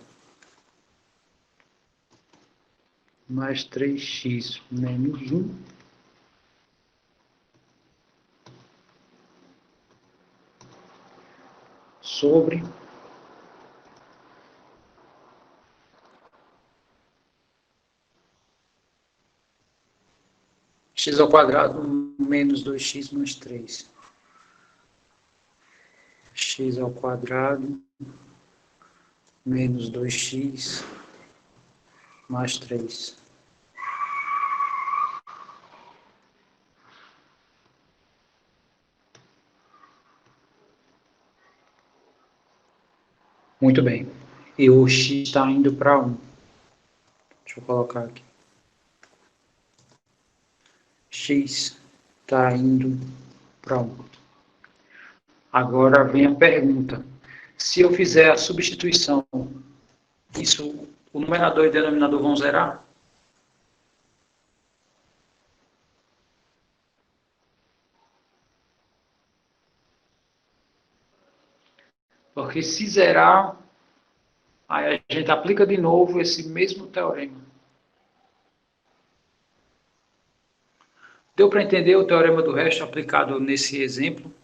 mais 3x menos 1 sobre x ao quadrado menos 2x mais 3. X ao quadrado menos 2x mais 3. Muito bem. E o x está indo para 1. Deixa eu colocar aqui. X está indo para 1. Agora vem a pergunta. Se eu fizer a substituição, o numerador e o denominador vão zerar? Porque se zerar, aí a gente aplica de novo esse mesmo teorema. Deu para entender o teorema do resto aplicado nesse exemplo?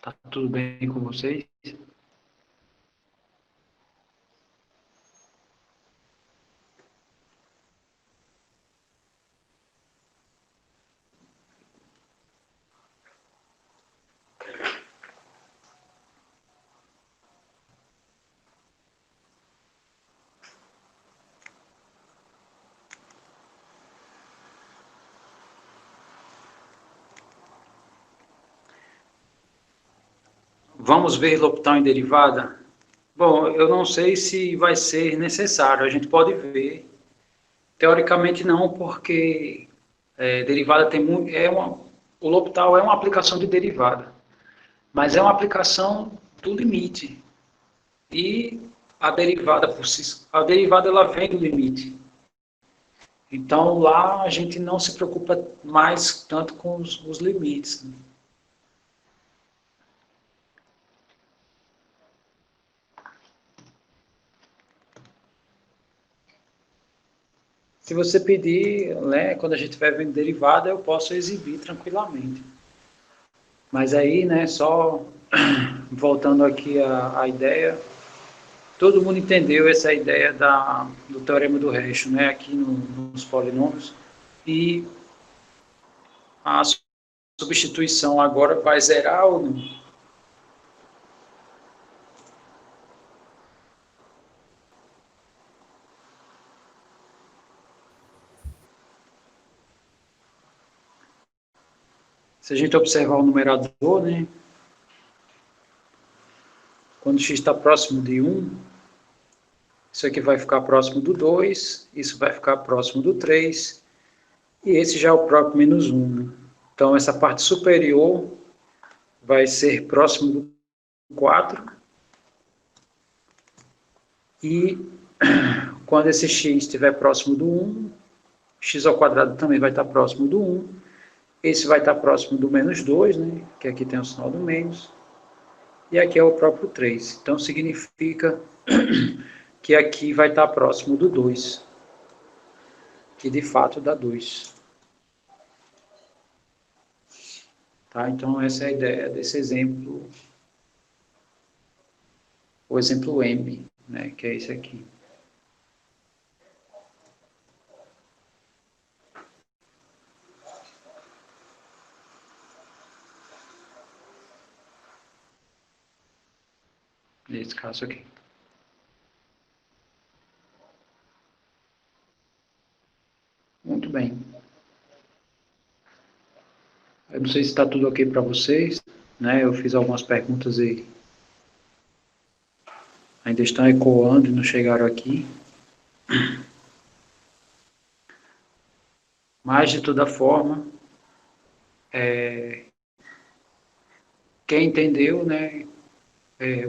Tá tudo bem com vocês? Vamos ver L'Hopital em derivada? Bom, eu não sei se vai ser necessário, a gente pode ver. Teoricamente não, porque derivada tem muito, o L'Hopital é uma aplicação de derivada, mas é uma aplicação do limite. E a derivada ela vem do limite. Então lá a gente não se preocupa mais tanto com os limites. Né? Se você pedir, né, quando a gente estiver vendo derivada, eu posso exibir tranquilamente. Mas aí, né, só voltando aqui à ideia, todo mundo entendeu essa ideia do teorema do resto, né, aqui nos polinômios, e a substituição agora vai zerar ou não? Se a gente observar o numerador, né, quando x está próximo de 1, isso aqui vai ficar próximo do 2, isso vai ficar próximo do 3, e esse já é o próprio menos 1. Né? Então, essa parte superior vai ser próximo do 4, e quando esse x estiver próximo do 1, x ao quadrado também vai estar próximo do 1, esse vai estar próximo do menos 2, né, que aqui tem o sinal do menos, e aqui é o próprio 3. Então, significa que aqui vai estar próximo do 2, que de fato dá 2. Tá? Então, essa é a ideia desse exemplo, o exemplo M, né, que é esse aqui. Nesse caso aqui. Muito bem. Eu não sei se está tudo ok para vocês, né? Eu fiz algumas perguntas e ainda estão ecoando e não chegaram aqui. Mas, de toda forma, quem entendeu, né?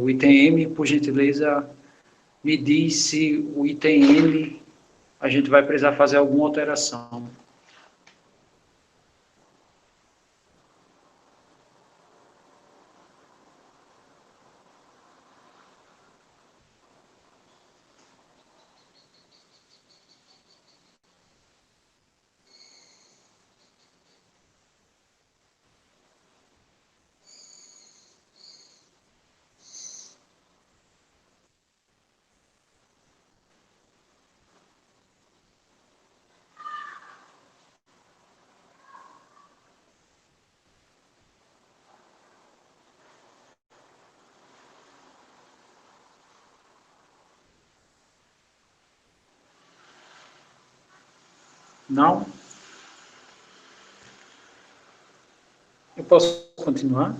O item M, por gentileza, me diz se o item N a gente vai precisar fazer alguma alteração. Não? Eu posso continuar?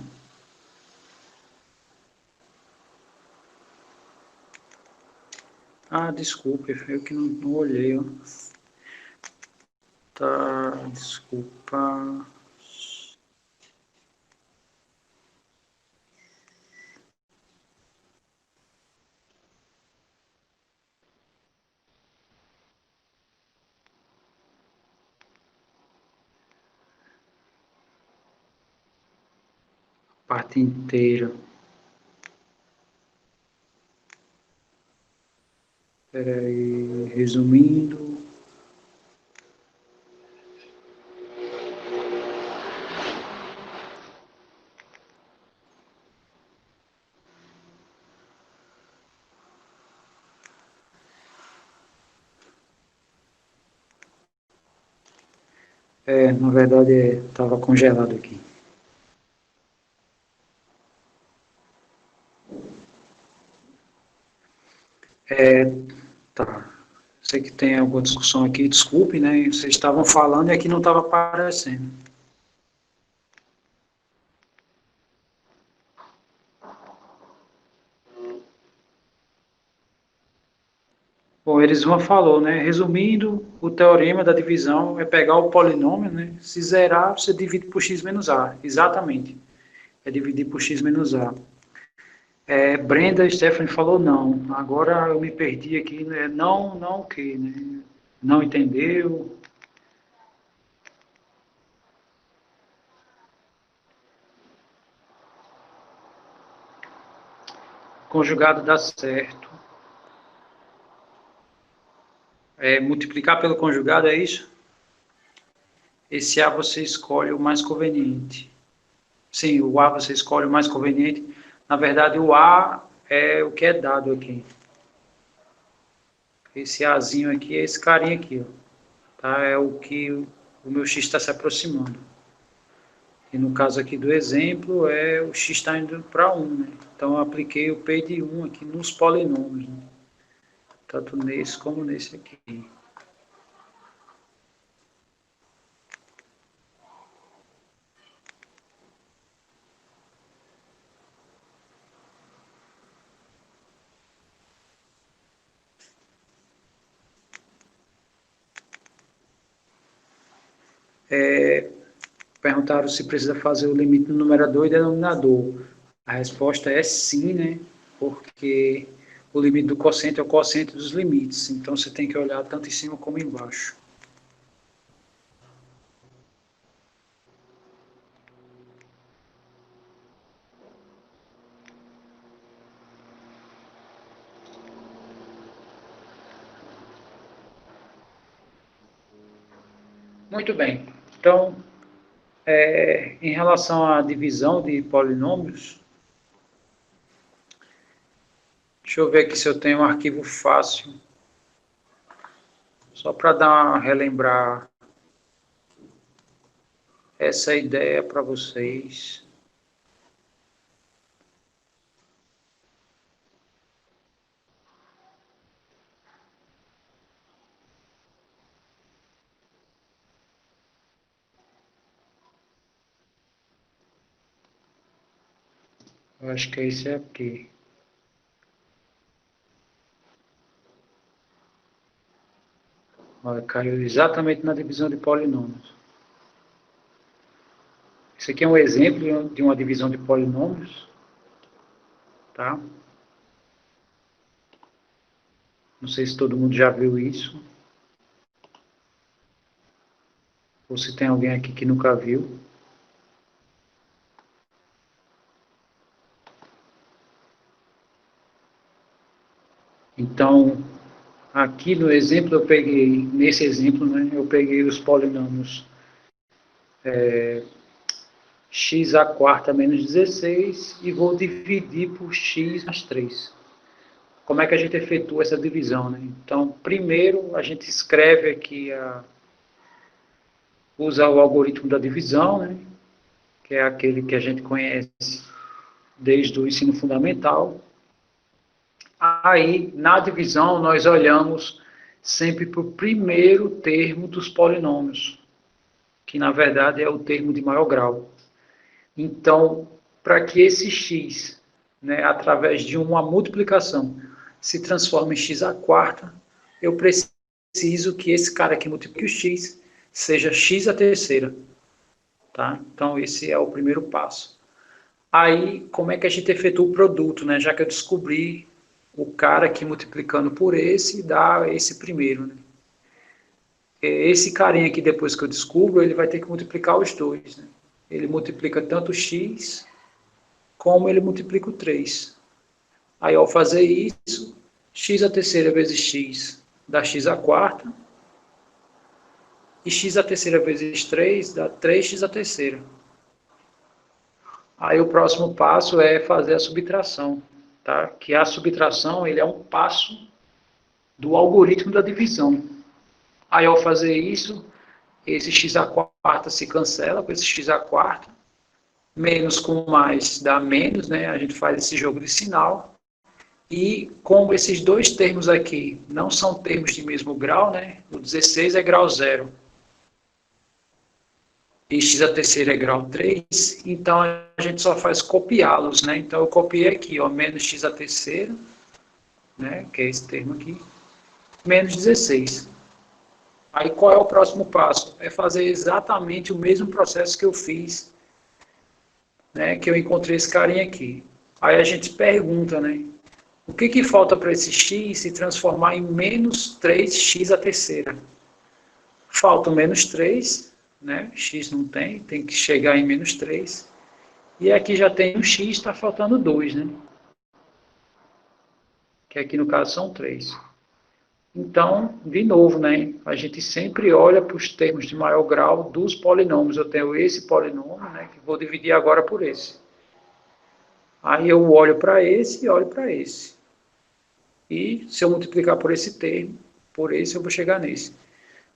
Ah, desculpe, eu que não olhei, ó. Tá, desculpa. Parte inteira. Espera aí, resumindo. Na verdade, estava congelado aqui. Tá. Sei que tem alguma discussão aqui, desculpe, né? Vocês estavam falando e aqui não estava aparecendo. Bom, Erisman falou, né? Resumindo, o teorema da divisão é pegar o polinômio, né? Se zerar, você divide por x menos a. Exatamente. É dividir por x menos a. Brenda Stephanie falou não. Agora eu me perdi aqui, né? Não o quê, né? Não entendeu? Conjugado dá certo. Multiplicar pelo conjugado é isso? Esse A você escolhe o mais conveniente. Sim, o A você escolhe o mais conveniente. Na verdade, o A é o que é dado aqui. Esse Azinho aqui é esse carinha aqui, ó. Tá? É o que o meu X está se aproximando. E no caso aqui do exemplo, o X está indo para 1, né? Então, eu apliquei o P de 1 aqui nos polinômios, né? Tanto nesse como nesse aqui. Perguntaram se precisa fazer o limite no numerador e denominador. A resposta é sim, né? Porque o limite do quociente é o quociente dos limites. Então, você tem que olhar tanto em cima como embaixo. Muito bem. Então, em relação à divisão de polinômios, deixa eu ver aqui se eu tenho um arquivo fácil. Só para relembrar essa ideia para vocês. Eu acho que é esse aqui. Olha, caiu exatamente na divisão de polinômios. Isso aqui é um exemplo de uma divisão de polinômios, tá? Não sei se todo mundo já viu isso, ou se tem alguém aqui que nunca viu. Então, aqui no exemplo nesse exemplo, né, eu peguei os polinômios x à quarta menos 16 e vou dividir por x mais 3. Como é que a gente efetua essa divisão, né? Então, primeiro a gente escreve aqui, usa o algoritmo da divisão, né? Que é aquele que a gente conhece desde o ensino fundamental. Aí, na divisão, nós olhamos sempre para o primeiro termo dos polinômios, que na verdade é o termo de maior grau. Então, para que esse x, né, através de uma multiplicação, se transforma em x à quarta, eu preciso que esse cara que multiplique o x seja x à terceira. Tá? Então, esse é o primeiro passo. Aí, como é que a gente efetua o produto, né? Já que eu descobri o cara que multiplicando por esse dá esse primeiro, né? Esse carinha aqui, depois que eu descubro, ele vai ter que multiplicar os dois, né? Ele multiplica tanto x, como ele multiplica o 3. Aí, ao fazer isso, x à terceira vezes x dá x à quarta, e x à terceira vezes 3 dá 3x à terceira. Aí o próximo passo é fazer a subtração, tá? Que a subtração ele é um passo do algoritmo da divisão. Aí ao fazer isso, esse x à quarta se cancela com esse x à quarta, menos com mais dá menos, né? A gente faz esse jogo de sinal. E como esses dois termos aqui não são termos de mesmo grau, né? O 16 é grau 0 e x a terceira é grau 3, então a gente só faz copiá-los, né? Então eu copiei aqui, ó, menos x a terceira, né? Que é esse termo aqui, menos 16. Aí qual é o próximo passo? É fazer exatamente o mesmo processo que eu fiz, né? Que eu encontrei esse carinha aqui. Aí a gente pergunta, né? O que falta para esse x se transformar em menos 3x a terceira? Falta o menos 3, né? X não tem, tem que chegar em menos 3. E aqui já tem um x, está faltando 2, né? Que aqui no caso são 3. Então, de novo, né? A gente sempre olha para os termos de maior grau dos polinômios. Eu tenho esse polinômio, né? Que vou dividir agora por esse. Aí eu olho para esse e olho para esse. E se eu multiplicar por esse termo, por esse eu vou chegar nesse.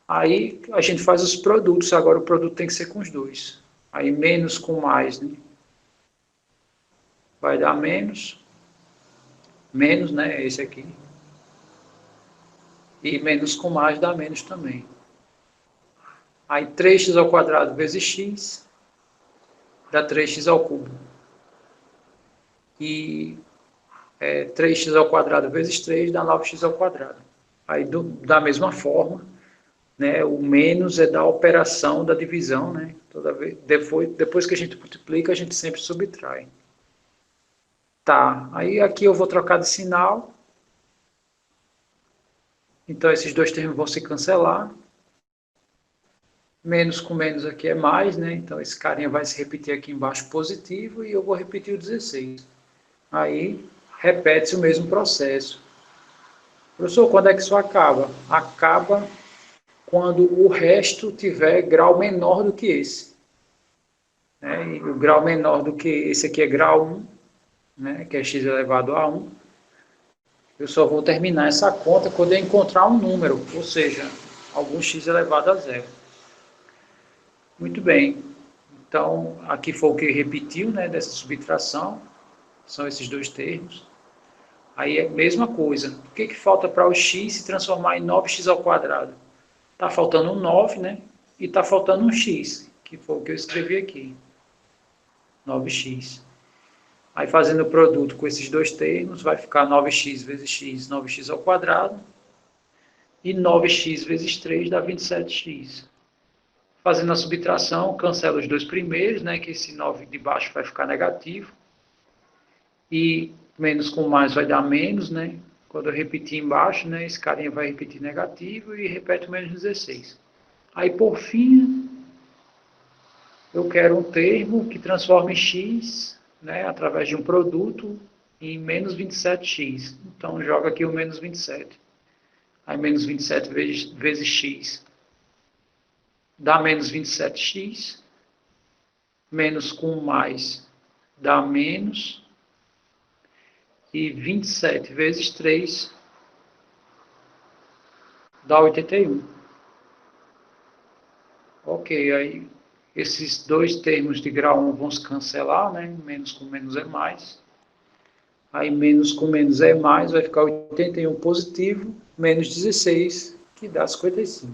Aí a gente faz os produtos. Agora o produto tem que ser com os dois. Aí menos com mais, né? Vai dar menos. Menos, né? Esse aqui. E menos com mais dá menos também. Aí 3x ao quadrado vezes x dá 3x ao cubo. E 3x ao quadrado vezes 3 dá 9x ao quadrado. Aí da mesma forma, né, o menos é da operação da divisão, né? Toda vez, depois que a gente multiplica, a gente sempre subtrai. Tá, aí aqui eu vou trocar de sinal. Então esses dois termos vão se cancelar. Menos com menos aqui é mais, né? Então esse carinha vai se repetir aqui embaixo positivo e eu vou repetir o 16. Aí repete-se o mesmo processo. Professor, quando é que isso acaba? Acaba quando o resto tiver grau menor do que esse. Né? E o grau menor do que esse aqui é grau 1, né? Que é x elevado a 1. Eu só vou terminar essa conta quando eu encontrar um número, ou seja, algum x elevado a 0. Muito bem. Então, aqui foi o que repetiu, né, dessa subtração. São esses dois termos. Aí é a mesma coisa. O que falta para o x se transformar em 9x ao quadrado? Está faltando um 9, né? E está faltando um x, que foi o que eu escrevi aqui. 9x. Aí fazendo o produto com esses dois termos, vai ficar 9x vezes x, 9x ao quadrado. E 9x vezes 3 dá 27x. Fazendo a subtração, cancela os dois primeiros, né? Que esse 9 de baixo vai ficar negativo. E menos com mais vai dar menos, né? Quando eu repetir embaixo, né? Esse carinha vai repetir negativo e repete o menos 16. Aí, por fim, eu quero um termo que transforme x, né, através de um produto, em menos 27x. Então, joga aqui o menos 27. Aí, menos 27 vezes x dá menos 27x. Menos com mais dá menos. E 27 vezes 3 dá 81. Ok, aí esses dois termos de grau 1 vão se cancelar, né? Menos com menos é mais. Aí menos com menos é mais, vai ficar 81 positivo, menos 16, que dá 55.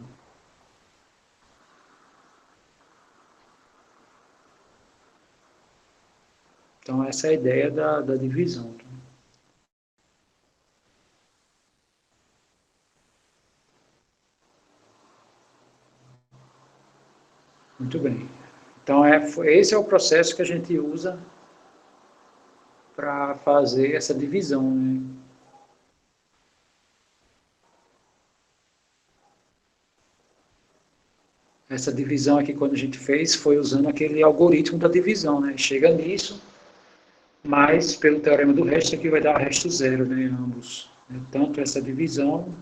Então essa é a ideia da divisão. Muito bem. Então, esse é o processo que a gente usa para fazer essa divisão, né? Essa divisão aqui, quando a gente fez, foi usando aquele algoritmo da divisão, né? Chega nisso, mas pelo teorema do resto, aqui vai dar resto zero, né? Ambos. Tanto essa divisão,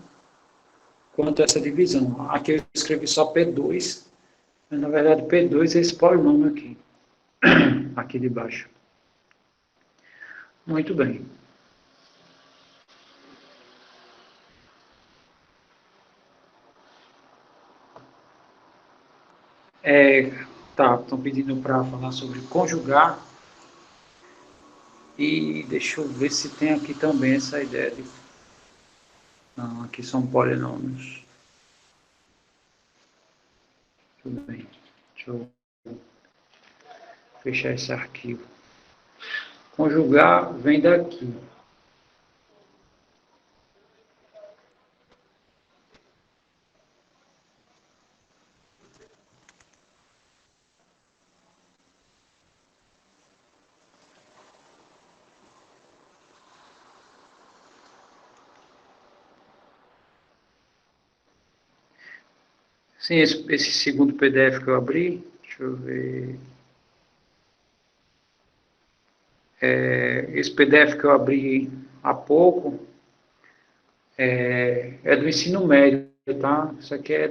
quanto essa divisão. Aqui eu escrevi só P2, mas na verdade P2 é esse polinômio aqui, aqui de baixo. Muito bem. Estão pedindo para falar sobre conjugar. E deixa eu ver se tem aqui também essa ideia de... Não, aqui são polinômios. Tudo bem. Deixa eu fechar esse arquivo. Conjugar vem daqui. Sim, esse segundo PDF que eu abri, deixa eu ver. Esse PDF que eu abri há pouco é do ensino médio, tá? Isso aqui é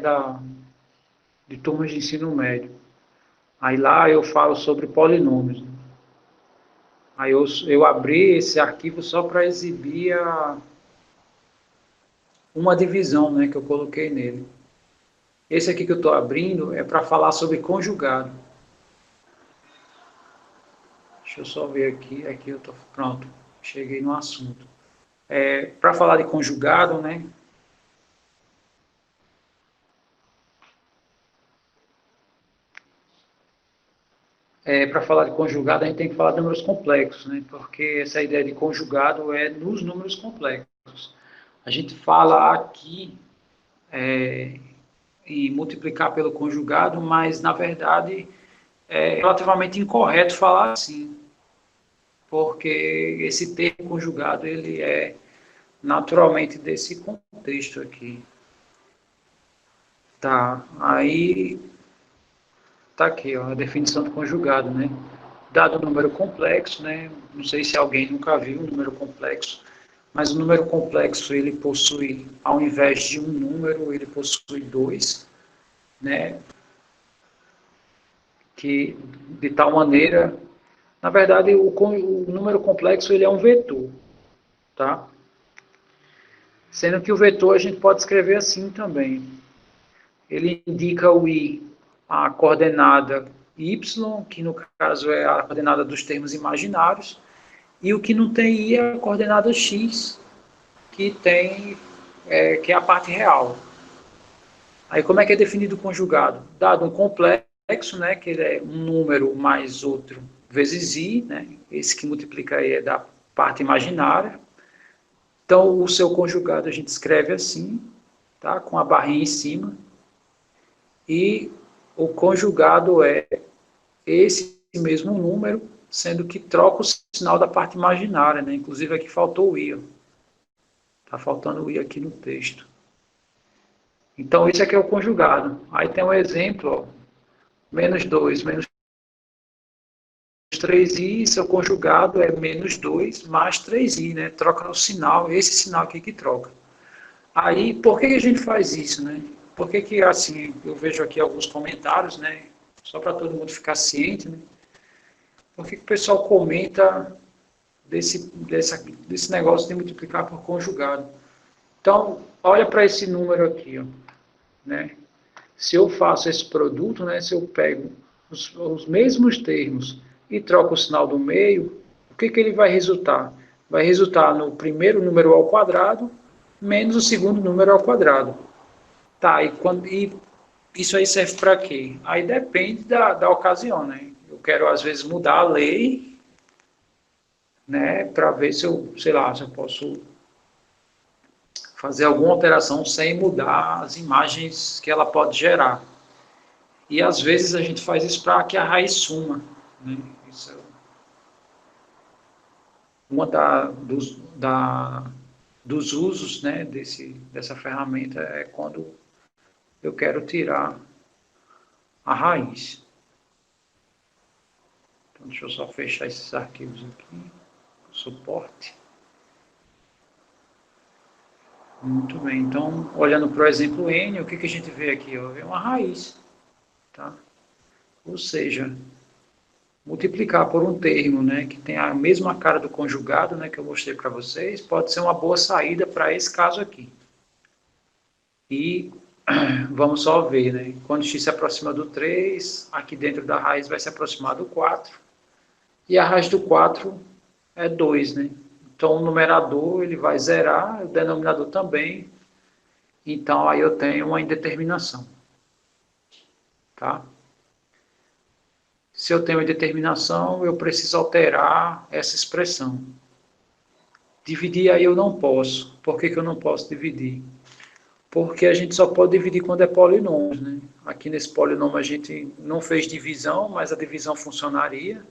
de turmas de ensino médio. Aí lá eu falo sobre polinômios. Aí eu abri esse arquivo só para exibir uma divisão, né, que eu coloquei nele. Esse aqui que eu estou abrindo é para falar sobre conjugado. Deixa eu só ver aqui. Aqui eu estou pronto. Cheguei no assunto. Para falar de conjugado, né? Para falar de conjugado, a gente tem que falar de números complexos, né? Porque essa ideia de conjugado é nos números complexos. A gente fala aqui em multiplicar pelo conjugado, mas na verdade é relativamente incorreto falar assim, porque esse termo conjugado ele é naturalmente desse contexto aqui. Tá, aí tá aqui, ó, a definição do conjugado, né? Dado um número complexo, né? Não sei se alguém nunca viu um número complexo, mas o número complexo ele possui, ao invés de um número, ele possui dois, né? Que de tal maneira, na verdade, o número complexo ele é um vetor, tá? Sendo que o vetor a gente pode escrever assim também. Ele indica o i, a coordenada y, que no caso é a coordenada dos termos imaginários, e o que não tem i é a coordenada x, que que é a parte real. Aí como é que é definido o conjugado? Dado um complexo, né, que ele é um número mais outro vezes i, né, esse que multiplica aí é da parte imaginária. Então o seu conjugado a gente escreve assim, tá, com a barrinha em cima, e o conjugado é esse mesmo número, sendo que troca o sinal da parte imaginária, né? Inclusive aqui faltou o i. Está faltando o i aqui no texto. Então, isso aqui é o conjugado. Aí tem um exemplo, ó, menos 2, menos 3i, seu conjugado é menos 2 mais 3i, né? Troca o sinal, esse sinal aqui que troca. Aí, por que a gente faz isso, né? Por que, assim, eu vejo aqui alguns comentários, né? Só para todo mundo ficar ciente, né? Por que o pessoal comenta desse negócio de multiplicar por conjugado? Então, olha para esse número aqui, ó, né? Se eu faço esse produto, né? Se eu pego os mesmos termos e troco o sinal do meio, o que ele vai resultar? Vai resultar no primeiro número ao quadrado menos o segundo número ao quadrado. Tá, e isso aí serve para quê? Aí depende da ocasião, né? Eu quero, às vezes, mudar a lei, né? Para ver se eu, sei lá, se eu posso fazer alguma alteração sem mudar as imagens que ela pode gerar. E às vezes a gente faz isso para que a raiz suma, né? Isso é uma dos usos, né, dessa ferramenta é quando eu quero tirar a raiz. Então, deixa eu só fechar esses arquivos aqui, suporte. Muito bem, então, olhando para o exemplo N, o que a gente vê aqui? Vê uma raiz, tá? Ou seja, multiplicar por um termo, né, que tem a mesma cara do conjugado, né, que eu mostrei para vocês, pode ser uma boa saída para esse caso aqui. E vamos só ver, né, quando x se aproxima do 3, aqui dentro da raiz vai se aproximar do 4, e a raiz do 4 é 2, né? Então o numerador ele vai zerar, o denominador também, então aí eu tenho uma indeterminação, tá? Se eu tenho indeterminação, eu preciso alterar essa expressão. Dividir aí eu não posso. Por que eu não posso dividir? Porque a gente só pode dividir quando é polinômio, né? Aqui nesse polinômio a gente não fez divisão, mas a divisão funcionaria,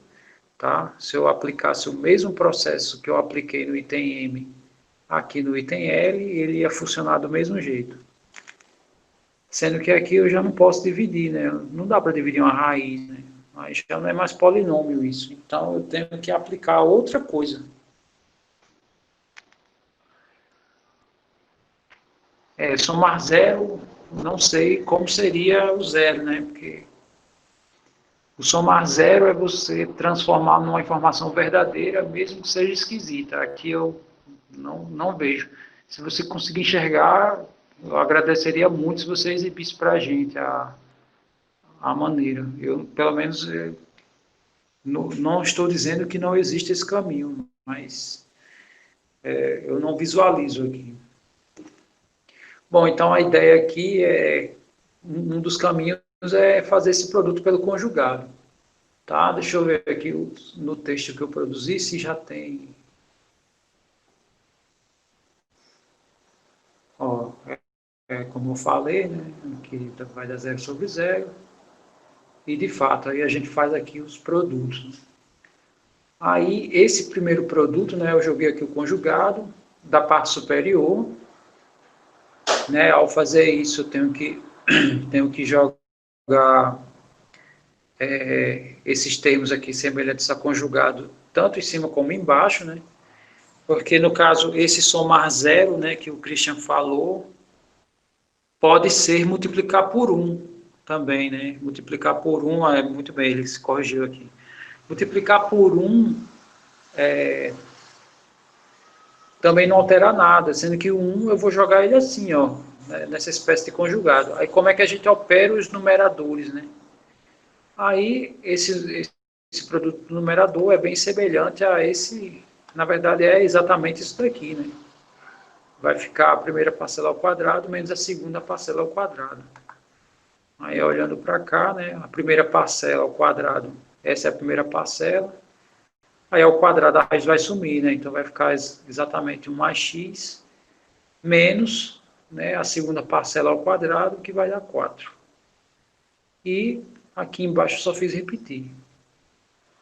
tá? Se eu aplicasse o mesmo processo que eu apliquei no item M aqui no item L, ele ia funcionar do mesmo jeito. Sendo que aqui eu já não posso dividir, né? Não dá para dividir uma raiz, né? Aí já não é mais polinômio isso. Então eu tenho que aplicar outra coisa. Somar zero, não sei como seria o zero, né? Porque o somar zero é você transformar numa informação verdadeira, mesmo que seja esquisita. Aqui eu não vejo. Se você conseguir enxergar, eu agradeceria muito se você exibisse para a gente a maneira. Eu, pelo menos, não estou dizendo que não existe esse caminho, mas eu não visualizo aqui. Bom, então a ideia aqui é, um dos caminhos é fazer esse produto pelo conjugado. Tá? Deixa eu ver aqui no texto que eu produzi se já tem. Ó, como eu falei, né? Aqui vai dar zero sobre zero. E de fato, aí a gente faz aqui os produtos. Aí, esse primeiro produto, né, eu joguei aqui o conjugado da parte superior. Né, ao fazer isso, eu tenho que jogar esses termos aqui semelhantes a conjugado, tanto em cima como embaixo, né? Porque, no caso, esse somar zero, né, que o Christian falou, pode ser multiplicar por um também, né? Multiplicar por um, muito bem, ele se corrigiu aqui. Multiplicar por um também não altera nada, sendo que o 1 eu vou jogar ele assim, ó, né, nessa espécie de conjugado. Aí como é que a gente opera os numeradores, né? Aí esse produto numerador é bem semelhante a esse, na verdade é exatamente isso daqui, né? Vai ficar a primeira parcela ao quadrado menos a segunda parcela ao quadrado. Aí olhando para cá, né, a primeira parcela ao quadrado, essa é a primeira parcela, aí ao quadrado a raiz vai sumir, né? Então vai ficar exatamente 1 mais x menos, né, a segunda parcela ao quadrado, que vai dar 4. E aqui embaixo só fiz repetir.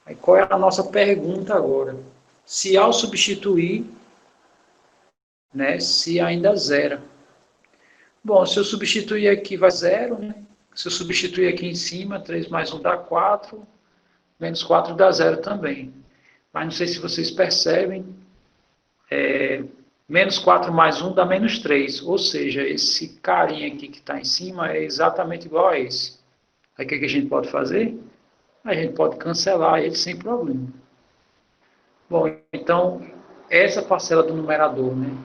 Aí qual é a nossa pergunta agora? Se ao substituir, né, se ainda zera. Bom, se eu substituir aqui vai zero, né? Se eu substituir aqui em cima, 3 mais 1 dá 4, menos 4 dá zero também. Mas não sei se vocês percebem, menos 4 mais 1 dá menos 3. Ou seja, esse carinha aqui que está em cima é exatamente igual a esse. Aí o que a gente pode fazer? A gente pode cancelar ele sem problema. Bom, então, essa parcela do numerador, né,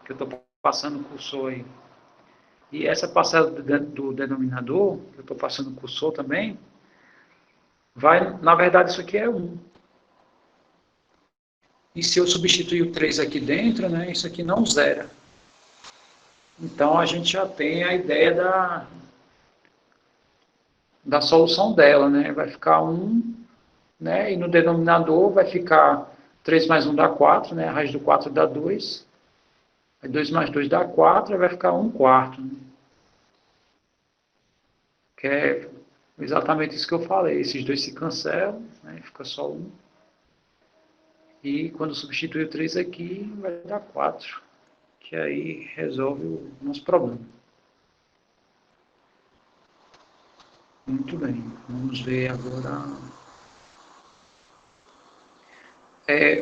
que eu estou passando o cursor aí, e essa parcela do denominador, que eu estou passando o cursor também, vai, na verdade, isso aqui é 1. E se eu substituir o 3 aqui dentro, né, isso aqui não zera. Então, a gente já tem a ideia da solução dela, né? Vai ficar 1, né, e no denominador vai ficar 3 mais 1 dá 4, né, a raiz do 4 dá 2. Aí 2 mais 2 dá 4, aí vai ficar 1 quarto. Né? Que é Exatamente isso que eu falei. Esses dois se cancelam, né? Fica só um. E quando substituir o 3 aqui, vai dar 4. Que aí resolve o nosso problema. Muito bem. Vamos ver agora.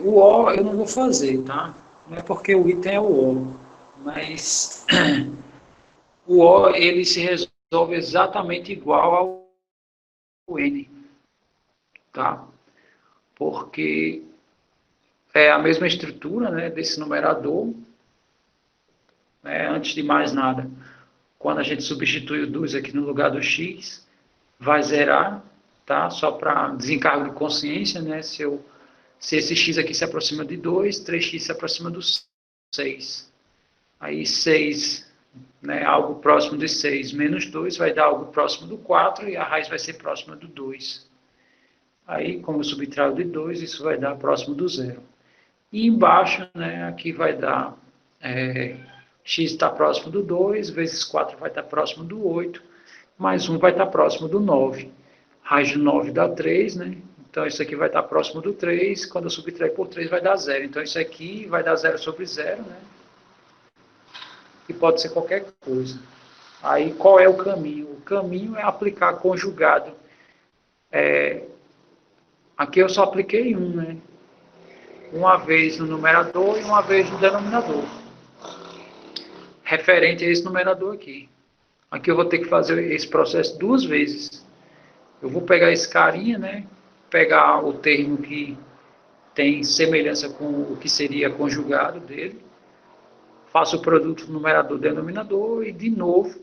O O eu não vou fazer, tá? Não é porque o item é o O. Mas o O ele se resolve exatamente igual ao N. Tá? Porque é a mesma estrutura, né, desse numerador. Né, antes de mais nada, quando a gente substitui o 2 aqui no lugar do x, vai zerar, tá? Só para desencargo de consciência, né? Se esse x aqui se aproxima de 2, 3x se aproxima do 6. Aí 6, né, algo próximo de 6 menos 2 vai dar algo próximo do 4 e a raiz vai ser próxima do 2. Aí, como eu subtraio de 2, isso vai dar próximo do zero. E embaixo, né, aqui vai dar x está próximo do 2, vezes 4 vai estar próximo do 8, mais 1 vai estar próximo do 9. Raiz de 9 dá 3, né? Então, isso aqui vai estar próximo do 3, quando eu subtrair por 3 vai dar 0. Então, isso aqui vai dar 0 sobre 0, né? E pode ser qualquer coisa. Aí, qual é o caminho? O caminho é aplicar conjugado. Aqui eu só apliquei um, né? Uma vez no numerador e uma vez no denominador. Referente a esse numerador aqui. Aqui eu vou ter que fazer esse processo duas vezes. Eu vou pegar esse carinha, né? Pegar o termo que tem semelhança com o que seria conjugado dele. Faço o produto numerador-denominador e de novo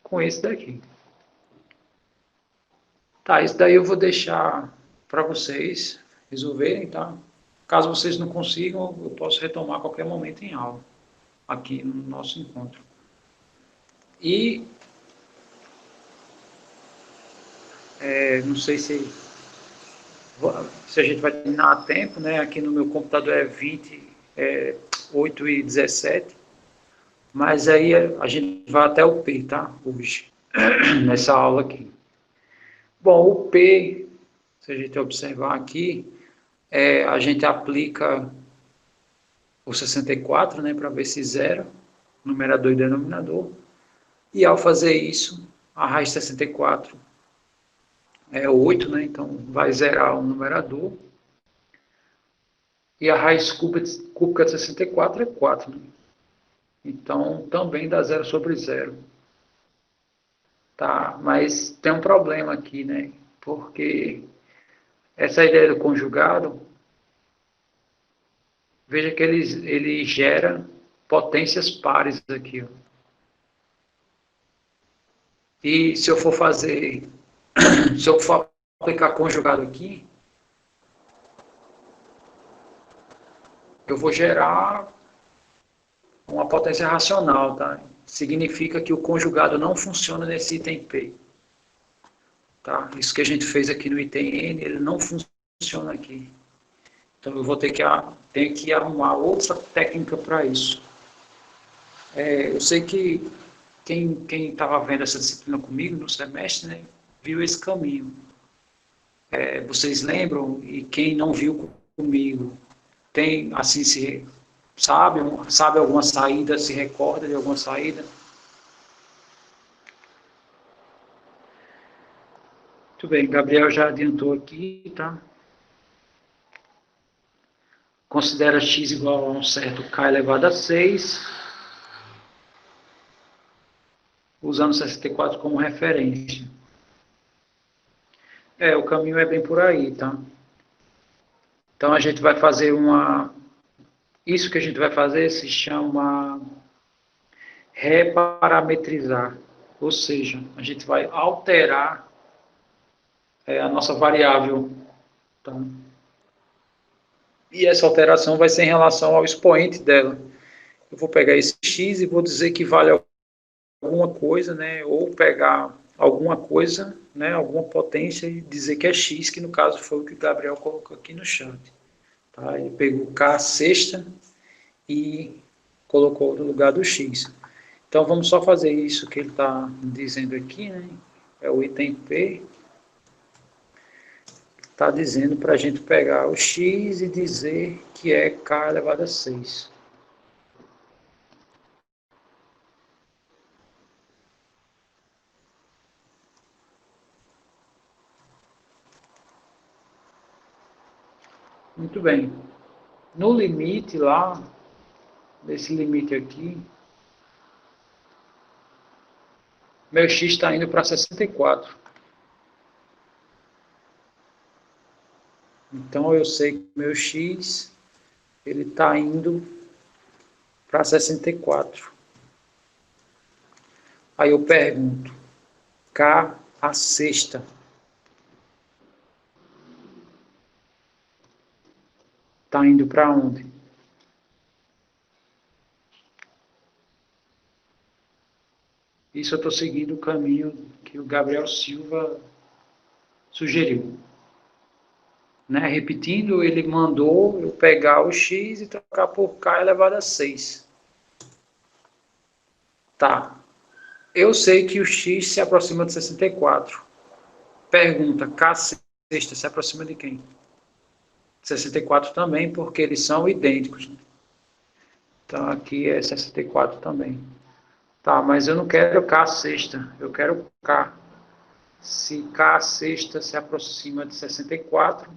com esse daqui. Tá, isso daí eu vou deixar para vocês resolverem, tá? Caso vocês não consigam, eu posso retomar a qualquer momento em aula, aqui no nosso encontro. E não sei se a gente vai terminar a tempo, né? Aqui no meu computador é 8h17, mas aí a gente vai até o P, tá? Hoje, nessa aula aqui. Bom, o P, se a gente observar aqui, a gente aplica o 64, né, para ver se zera, numerador e denominador, e ao fazer isso, a raiz de 64 é 8, né, então vai zerar o numerador, e a raiz cúbica de 64 é 4, né? Então também dá 0 sobre 0. Tá, mas tem um problema aqui, né, porque essa ideia do conjugado, veja que ele gera potências pares aqui. Ó. E se eu for fazer, se eu for aplicar conjugado aqui, eu vou gerar uma potência racional, tá? Significa que o conjugado não funciona nesse item P. Tá? Isso que a gente fez aqui no item N, ele não funciona aqui. Então eu vou ter que arrumar outra técnica para isso. Eu sei que quem estava vendo essa disciplina comigo no semestre, né, viu esse caminho. Vocês lembram? E quem não viu comigo, tem, assim, sabe alguma saída, se recorda de alguma saída? Muito bem, Gabriel já adiantou aqui, tá? Considera x igual a um certo k elevado a 6, usando 64 como referência. O caminho é bem por aí, tá? Então a gente vai fazer isso que a gente vai fazer se chama reparametrizar, ou seja, a gente vai alterar a nossa variável, tá? E essa alteração vai ser em relação ao expoente dela. Eu vou pegar esse x e vou dizer que vale alguma coisa, né? Ou pegar alguma coisa, né? Alguma potência e dizer que é x, que no caso foi o que o Gabriel colocou aqui no chat. Tá? Ele pegou k sexta e colocou no lugar do x. Então vamos só fazer isso que ele está dizendo aqui, né? é o item P, está dizendo para a gente pegar o x e dizer que é k elevado a 6. Muito bem. No limite lá, nesse limite aqui, meu x está indo para 64. Então eu sei que meu x ele está indo para 64. Aí eu pergunto, k a sexta está indo para onde? Isso eu estou seguindo o caminho que o Gabriel Silva sugeriu. Né? Repetindo, ele mandou eu pegar o x e trocar por k elevado a 6. Tá. Eu sei que o x se aproxima de 64. Pergunta, k sexta se aproxima de quem? 64 também, porque eles são idênticos. Né? Então aqui é 64 também. Tá, mas eu não quero k sexta, eu quero k. Se k sexta se aproxima de 64,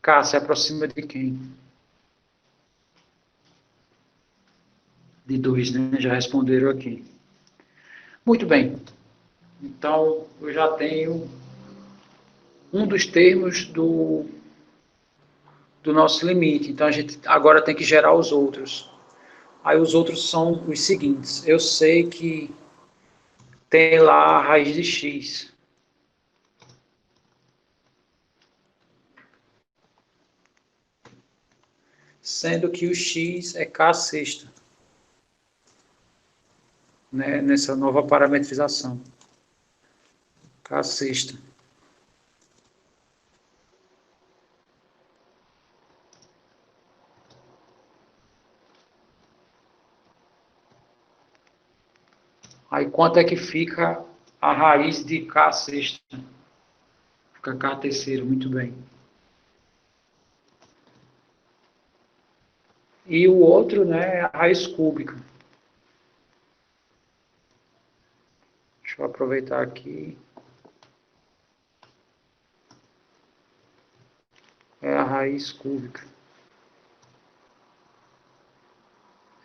k se aproxima de quem? De 2, né? Já responderam aqui. Muito bem. Então, eu já tenho um dos termos do nosso limite. Então, a gente agora tem que gerar os outros. Aí, os outros são os seguintes. Eu sei que tem lá a raiz de x. Sendo que o x é k sexta. Né, nessa nova parametrização. K sexta. Aí quanto é que fica a raiz de k sexta? Fica k terceiro, muito bem. E o outro, né, é a raiz cúbica. Deixa eu aproveitar aqui. É a raiz cúbica.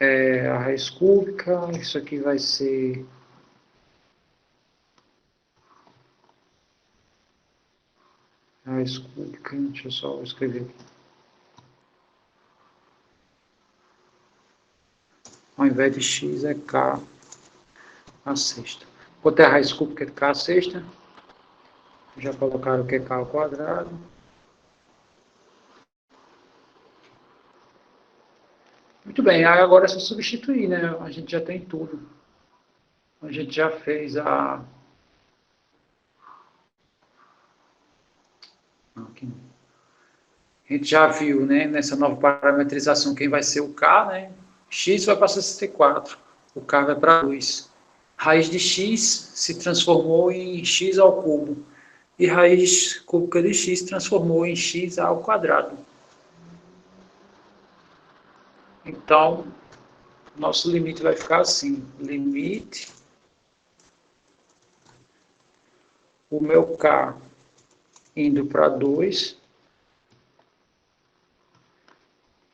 É a raiz cúbica, isso aqui vai ser a raiz cúbica, deixa eu só escrever aqui. Ao invés de x é k a sexta. Quanto é a raiz cúbica de k a sexta? Já colocaram que é k ao quadrado. Muito bem, aí agora é só substituir, né? A gente já tem tudo. A gente já fez a... Não, aqui não. A gente já viu, né, nessa nova parametrização, quem vai ser o k, né? X vai para 64, o k vai para 2. Raiz de x se transformou em x ao cubo. E raiz cúbica de x transformou em x ao quadrado. Então, nosso limite vai ficar assim. Limite, o meu k indo para 2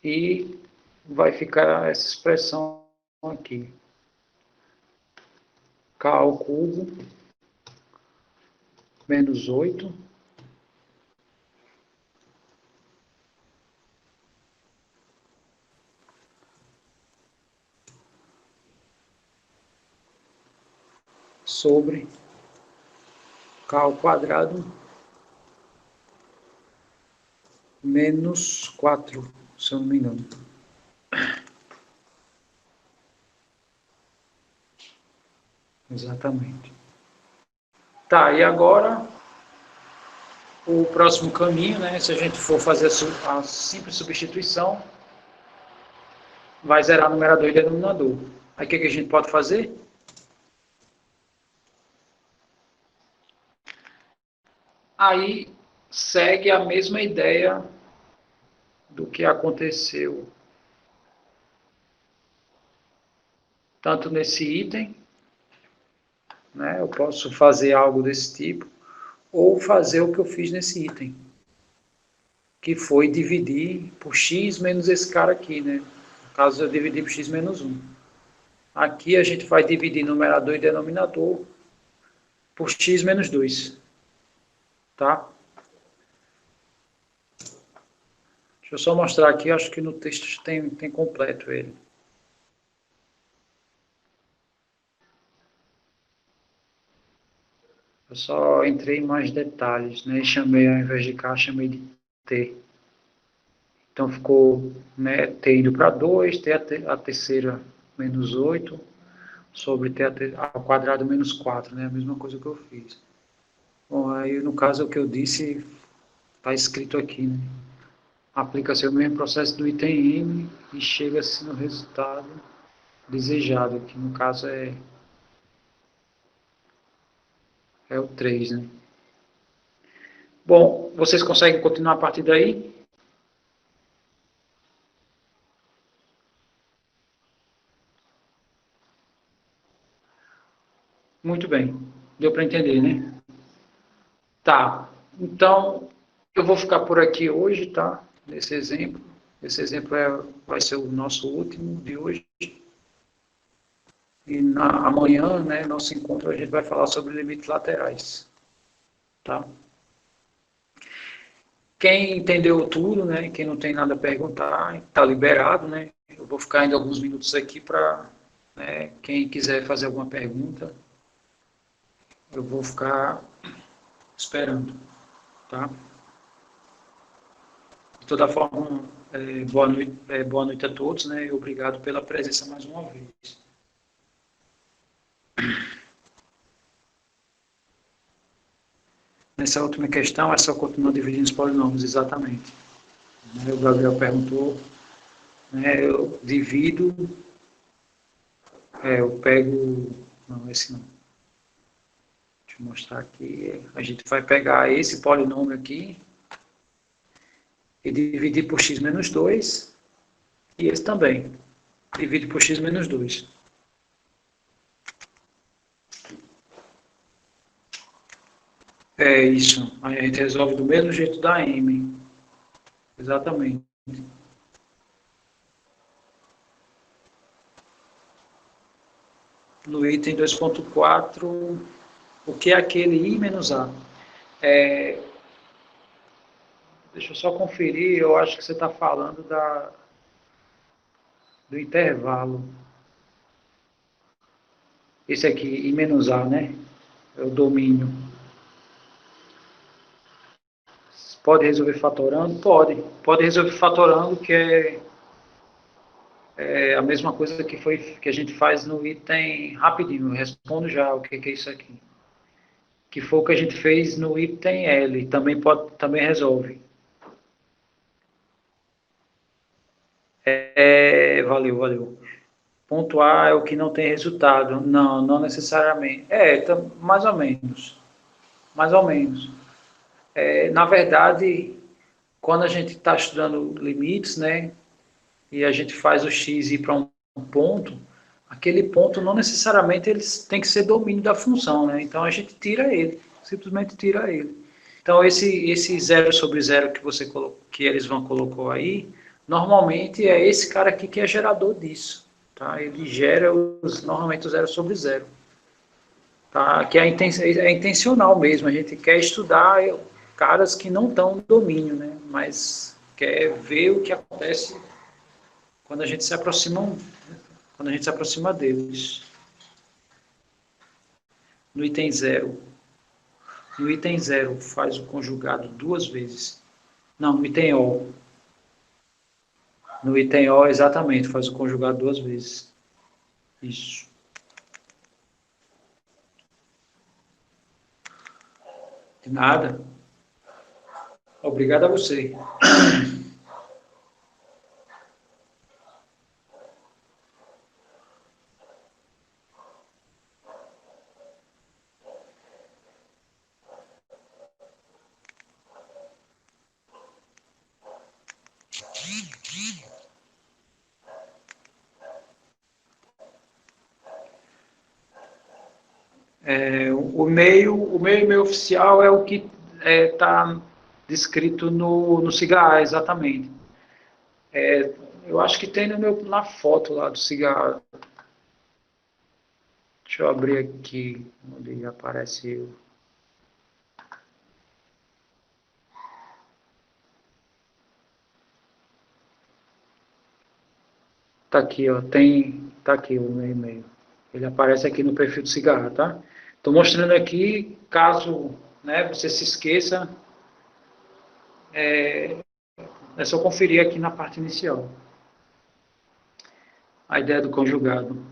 e vai ficar essa expressão aqui. K ao cubo menos 8 sobre k ao quadrado menos 4, se eu não me engano. Exatamente. Tá, e agora o próximo caminho, né, se a gente for fazer a simples substituição, vai zerar numerador e denominador. Aí o que a gente pode fazer? Aí segue a mesma ideia do que aconteceu tanto nesse item, né? Eu posso fazer algo desse tipo, ou fazer o que eu fiz nesse item, que foi dividir por x menos esse cara aqui, né? No caso, eu dividi por x menos 1. Aqui a gente vai dividir numerador e denominador por x menos 2, tá? Deixa eu só mostrar aqui, acho que no texto tem completo ele. Eu só entrei em mais detalhes, né? E chamei, ao invés de K, chamei de T. Então ficou, né, T indo para 2, T a terceira menos 8, sobre T ao quadrado menos 4, né? A mesma coisa que eu fiz. Bom, aí no caso o que eu disse está escrito aqui, né? Aplica-se o mesmo processo do item M e chega-se no resultado desejado, que no caso é o 3, né? Bom, vocês conseguem continuar a partir daí? Muito bem. Deu para entender, né? Tá. Então, eu vou ficar por aqui hoje, tá? Nesse exemplo. Esse exemplo vai ser o nosso último de hoje. E amanhã, né, nosso encontro, a gente vai falar sobre limites laterais, tá? Quem entendeu tudo, né, quem não tem nada a perguntar, está liberado, né? Eu vou ficar ainda alguns minutos aqui para, né, quem quiser fazer alguma pergunta, eu vou ficar esperando, tá? De toda forma, boa noite a todos, né? E obrigado pela presença mais uma vez. Nessa última questão, essa continua dividindo os polinômios, exatamente. O Gabriel perguntou, né, eu divido, eu pego, não, esse não. Deixa eu mostrar aqui. A gente vai pegar esse polinômio aqui e dividir por x menos 2, e esse também. Divide por x menos 2. É isso. Aí a gente resolve do mesmo jeito da m. Exatamente. No item 2.4, o que é aquele I menos A? É, deixa eu só conferir, eu acho que você está falando do intervalo. Esse aqui, I menos A, né? É o domínio. Pode resolver fatorando? Pode. Pode resolver fatorando, que é a mesma coisa que a gente faz no item rapidinho. Eu respondo já o que é isso aqui. Que foi o que a gente fez no item L. Também resolve. Valeu. Ponto A é o que não tem resultado. Não, não necessariamente. Mais ou menos. Mais ou menos. Na verdade, quando a gente está estudando limites, né, e a gente faz o x ir para um ponto, aquele ponto não necessariamente ele tem que ser domínio da função, né? Então a gente tira ele, simplesmente tira ele. Então esse zero sobre zero que eles vão colocou aí, normalmente é esse cara aqui que é gerador disso, tá? Ele gera normalmente o zero sobre zero, tá? Que é intencional mesmo. A gente quer estudar caras que não estão no domínio, né? Mas quer ver o que acontece quando a gente se aproxima, quando a gente se aproxima deles. No item zero. No item zero faz o conjugado duas vezes. Não, no item O. No item O, exatamente, faz o conjugado duas vezes. Isso. De nada. Obrigado a você. O meio e-mail oficial é o que está descrito no cigarro, exatamente. Eu acho que tem na foto lá do cigarro. Deixa eu abrir aqui, onde aparece. Tá aqui, ó. Tá aqui o meu e-mail. Ele aparece aqui no perfil do cigarro, tá? Estou mostrando aqui, caso, né, você se esqueça, é só conferir aqui na parte inicial. A ideia do conjugado.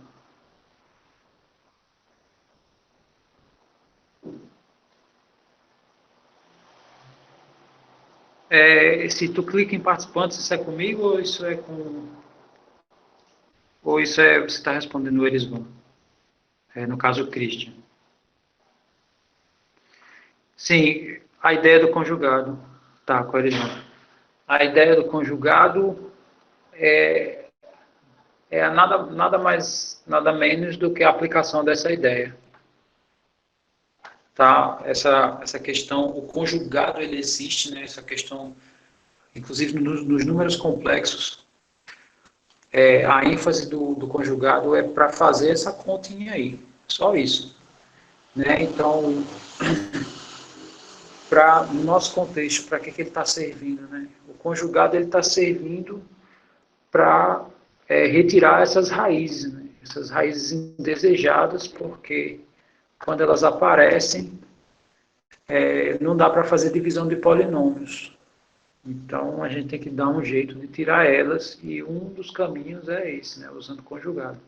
Se tu clica em participantes, isso é comigo ou isso é com... Ou isso é... Você está respondendo eles vão? No caso, o Christian. Sim, a ideia do conjugado. Tá, com eles vão. A ideia do conjugado nada mais, nada menos do que a aplicação dessa ideia. Tá? Essa questão, o conjugado, ele existe, né? Essa questão, inclusive nos números complexos, a ênfase do conjugado é para fazer essa continha aí, só isso. Né? Então, no nosso contexto, para que ele está servindo? Né? O conjugado está servindo para retirar essas raízes, né? Essas raízes indesejadas, porque quando elas aparecem, não dá para fazer divisão de polinômios. Então, a gente tem que dar um jeito de tirar elas, e um dos caminhos é esse, né? Usando conjugado.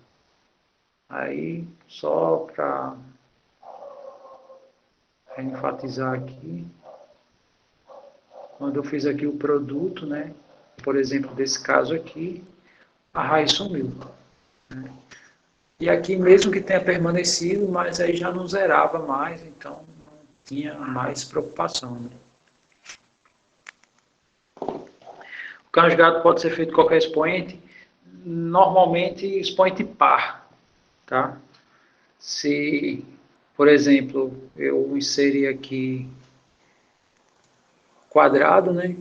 Aí, só para enfatizar aqui, quando eu fiz aqui o produto, né? Por exemplo, desse caso aqui, a raiz sumiu. Né? E aqui, mesmo que tenha permanecido, mas aí já não zerava mais, então não tinha mais preocupação. Né? O conjugado pode ser feito qualquer expoente, normalmente expoente par. Tá? Se, por exemplo, eu inserir aqui quadrado, né?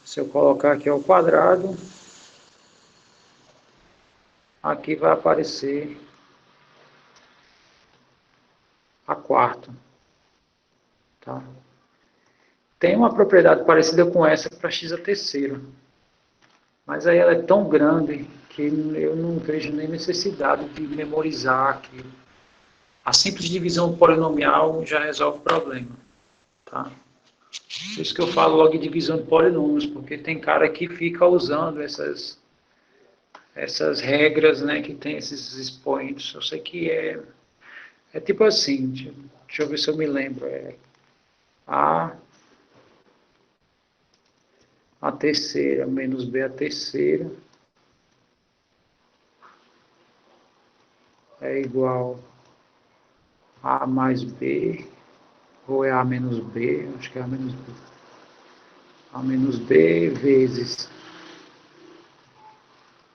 Se eu colocar aqui ao quadrado, aqui vai aparecer a quarta. Tá? Tem uma propriedade parecida com essa para x a terceira. Mas aí ela é tão grande que eu não vejo nem necessidade de memorizar aquilo. A simples divisão polinomial já resolve o problema. Tá? Por isso que eu falo logo de divisão de polinômios, porque tem cara que fica usando essas regras, né, que tem esses expoentes. Eu sei que é tipo assim, deixa eu ver se eu me lembro. A terceira menos B a terceira é igual a mais B, ou é A menos B, acho que é A menos B. A menos B vezes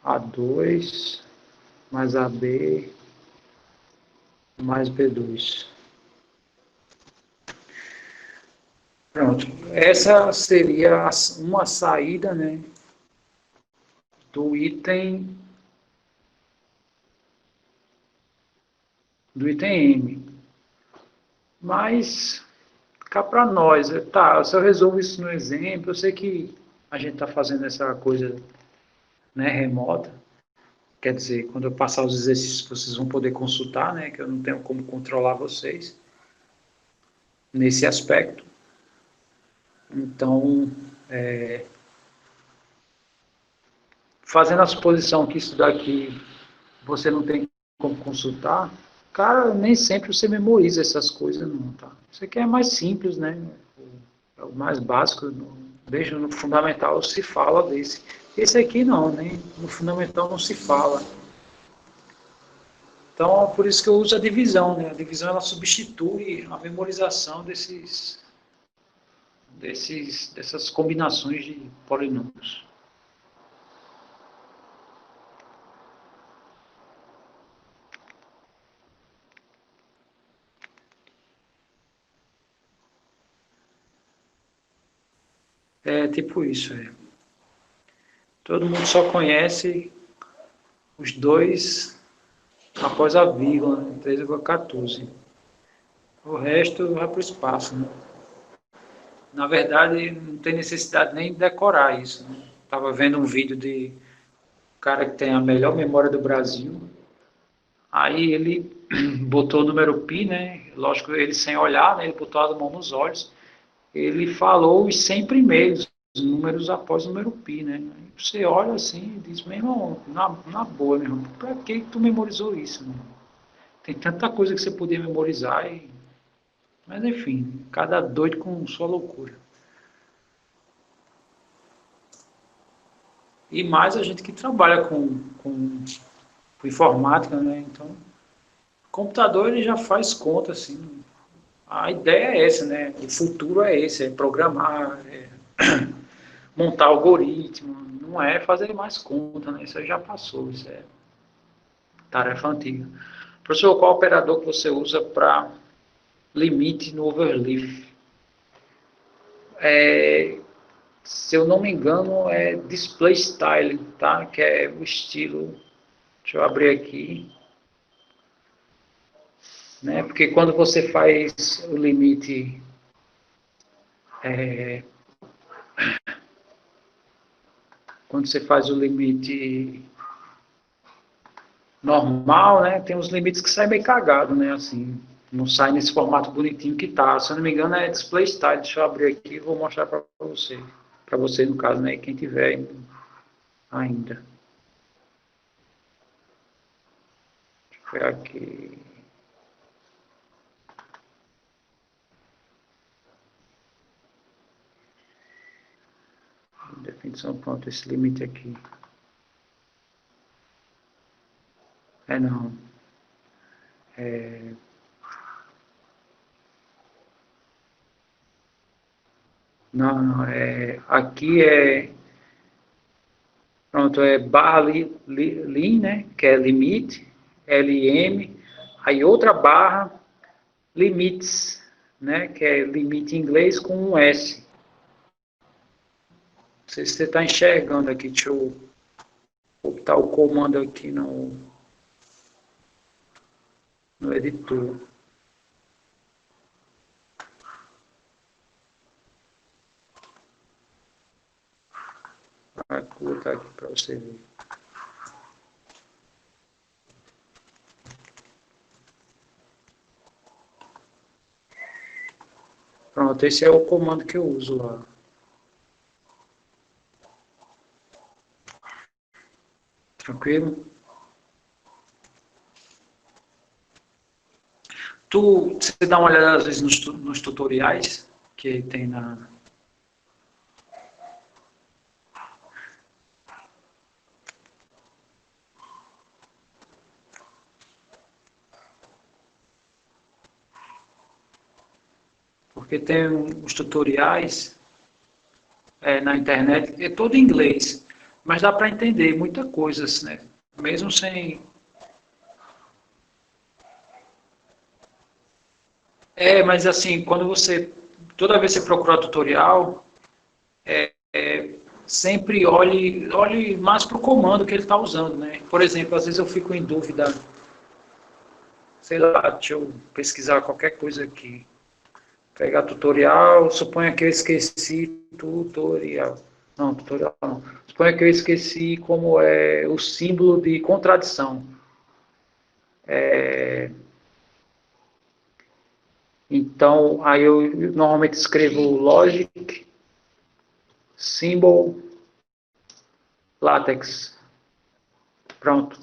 A2 mais AB mais B2. Pronto. Essa seria uma saída, né, do item M. Mas cá para nós, tá, se eu resolvo isso no exemplo, eu sei que a gente está fazendo essa coisa, né, remota, quer dizer, quando eu passar os exercícios vocês vão poder consultar, né, que eu não tenho como controlar vocês nesse aspecto. Então, fazendo a suposição que isso daqui você não tem como consultar, cara, nem sempre você memoriza essas coisas não, tá? Isso aqui é mais simples, né? É o mais básico, desde no fundamental se fala desse. Esse aqui não, né? No fundamental não se fala. Então, por isso que eu uso a divisão, né? A divisão, ela substitui a memorização dessas combinações de polinômios. É tipo isso, é. Todo mundo só conhece os dois após a vírgula, né? 3,14. O resto vai para o espaço, né? Na verdade, não tem necessidade nem de decorar isso, né? Estava vendo um vídeo de um cara que tem a melhor memória do Brasil. Aí ele botou o número pi, né? Lógico, ele sem olhar, né? Ele botou a mão nos olhos. Ele falou os 100 primeiros números após o número pi, né? Aí você olha assim e diz, meu irmão, na boa, meu irmão, pra que tu memorizou isso, meu irmão? Tem tanta coisa que você podia memorizar. Mas enfim, cada doido com sua loucura. E mais a gente que trabalha com informática, né? Então, o computador ele já faz conta, assim. A ideia é essa, né? O futuro é esse, é programar, é montar algoritmo, não é fazer mais conta, né? Isso aí já passou, isso é tarefa antiga. Professor, qual operador que você usa para limite no overleaf? Se eu não me engano, é display style, tá? Que é o estilo. Deixa eu abrir aqui, né? Porque quando você faz o limite quando você faz o limite normal, né? Tem uns limites que saem meio cagado, né? Assim, não sai nesse formato bonitinho que tá. Se eu não me engano, é display style. Deixa eu abrir aqui e vou mostrar para você. Para você, no caso, né? Quem tiver ainda. Deixa eu ver aqui. Definição, pronto, esse limite aqui. Não. Não, não. Aqui pronto, é barra lim, né? Que é limite, LM. Aí outra barra, limites, né? Que é limite em inglês com um S. Não sei se você está enxergando aqui. Deixa eu botar o comando aqui no editor. Vou colocar aqui para você ver. Pronto, esse é o comando que eu uso lá. Tranquilo? Você dá uma olhada às vezes nos tutoriais que tem na. Porque tem os tutoriais na internet, é todo em inglês, mas dá para entender muita coisa, né? Mesmo sem. Mas assim, quando você. Toda vez que você procura tutorial, sempre olhe mais para o comando que ele está usando, né? Por exemplo, às vezes eu fico em dúvida, sei lá, deixa eu pesquisar qualquer coisa aqui. Pegar tutorial, suponha que eu esqueci tutorial. Não, tutorial não. Suponha que eu esqueci como é o símbolo de contradição. Então, aí eu normalmente escrevo logic, symbol, latex. Pronto.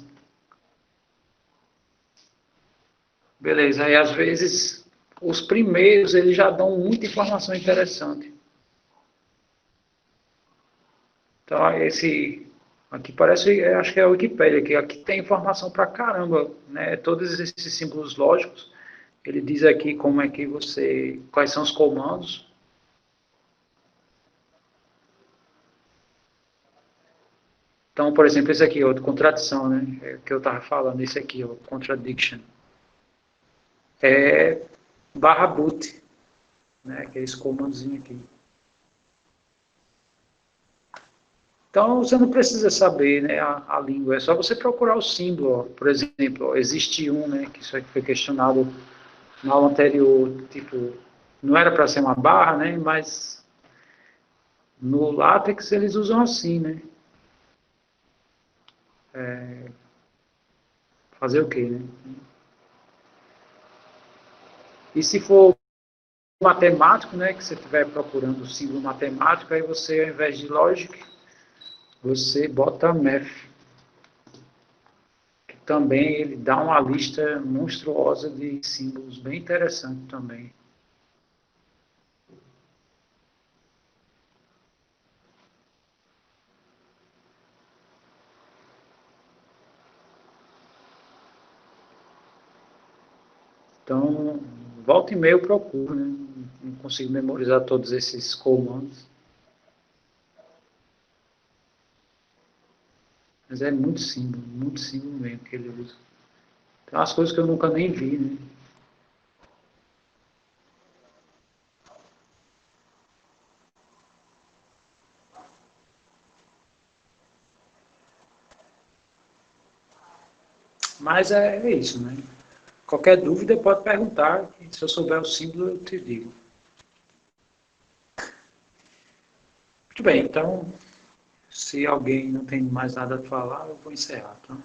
Beleza. Aí, às vezes, os primeiros, eles já dão muita informação interessante. Então, esse aqui parece, acho que é a Wikipédia, que aqui tem informação pra caramba, né? Todos esses símbolos lógicos, ele diz aqui como é que quais são os comandos. Então, por exemplo, esse aqui, ó, de contradição, né? É o que eu estava falando, esse aqui, ó, contradiction. É barra boot, né? Que é esse comandozinho aqui. Então, você não precisa saber, né, a língua, é só você procurar o símbolo. Ó. Por exemplo, ó, existe um, né, que isso aqui foi questionado na aula anterior, tipo, não era para ser uma barra, né, mas no látex eles usam assim, né. Fazer o quê, né? E se for matemático, né, que você estiver procurando o símbolo matemático, aí você, ao invés de logic, você bota math, que também ele dá uma lista monstruosa de símbolos bem interessante também. Então, volta e meia eu procuro, né? Não consigo memorizar todos esses comandos, mas é muito símbolo mesmo que ele usa. Tem umas coisas que eu nunca nem vi, né? Mas é isso, né? Qualquer dúvida pode perguntar, e se eu souber o símbolo eu te digo. Muito bem, então, se alguém não tem mais nada a falar, eu vou encerrar, tá?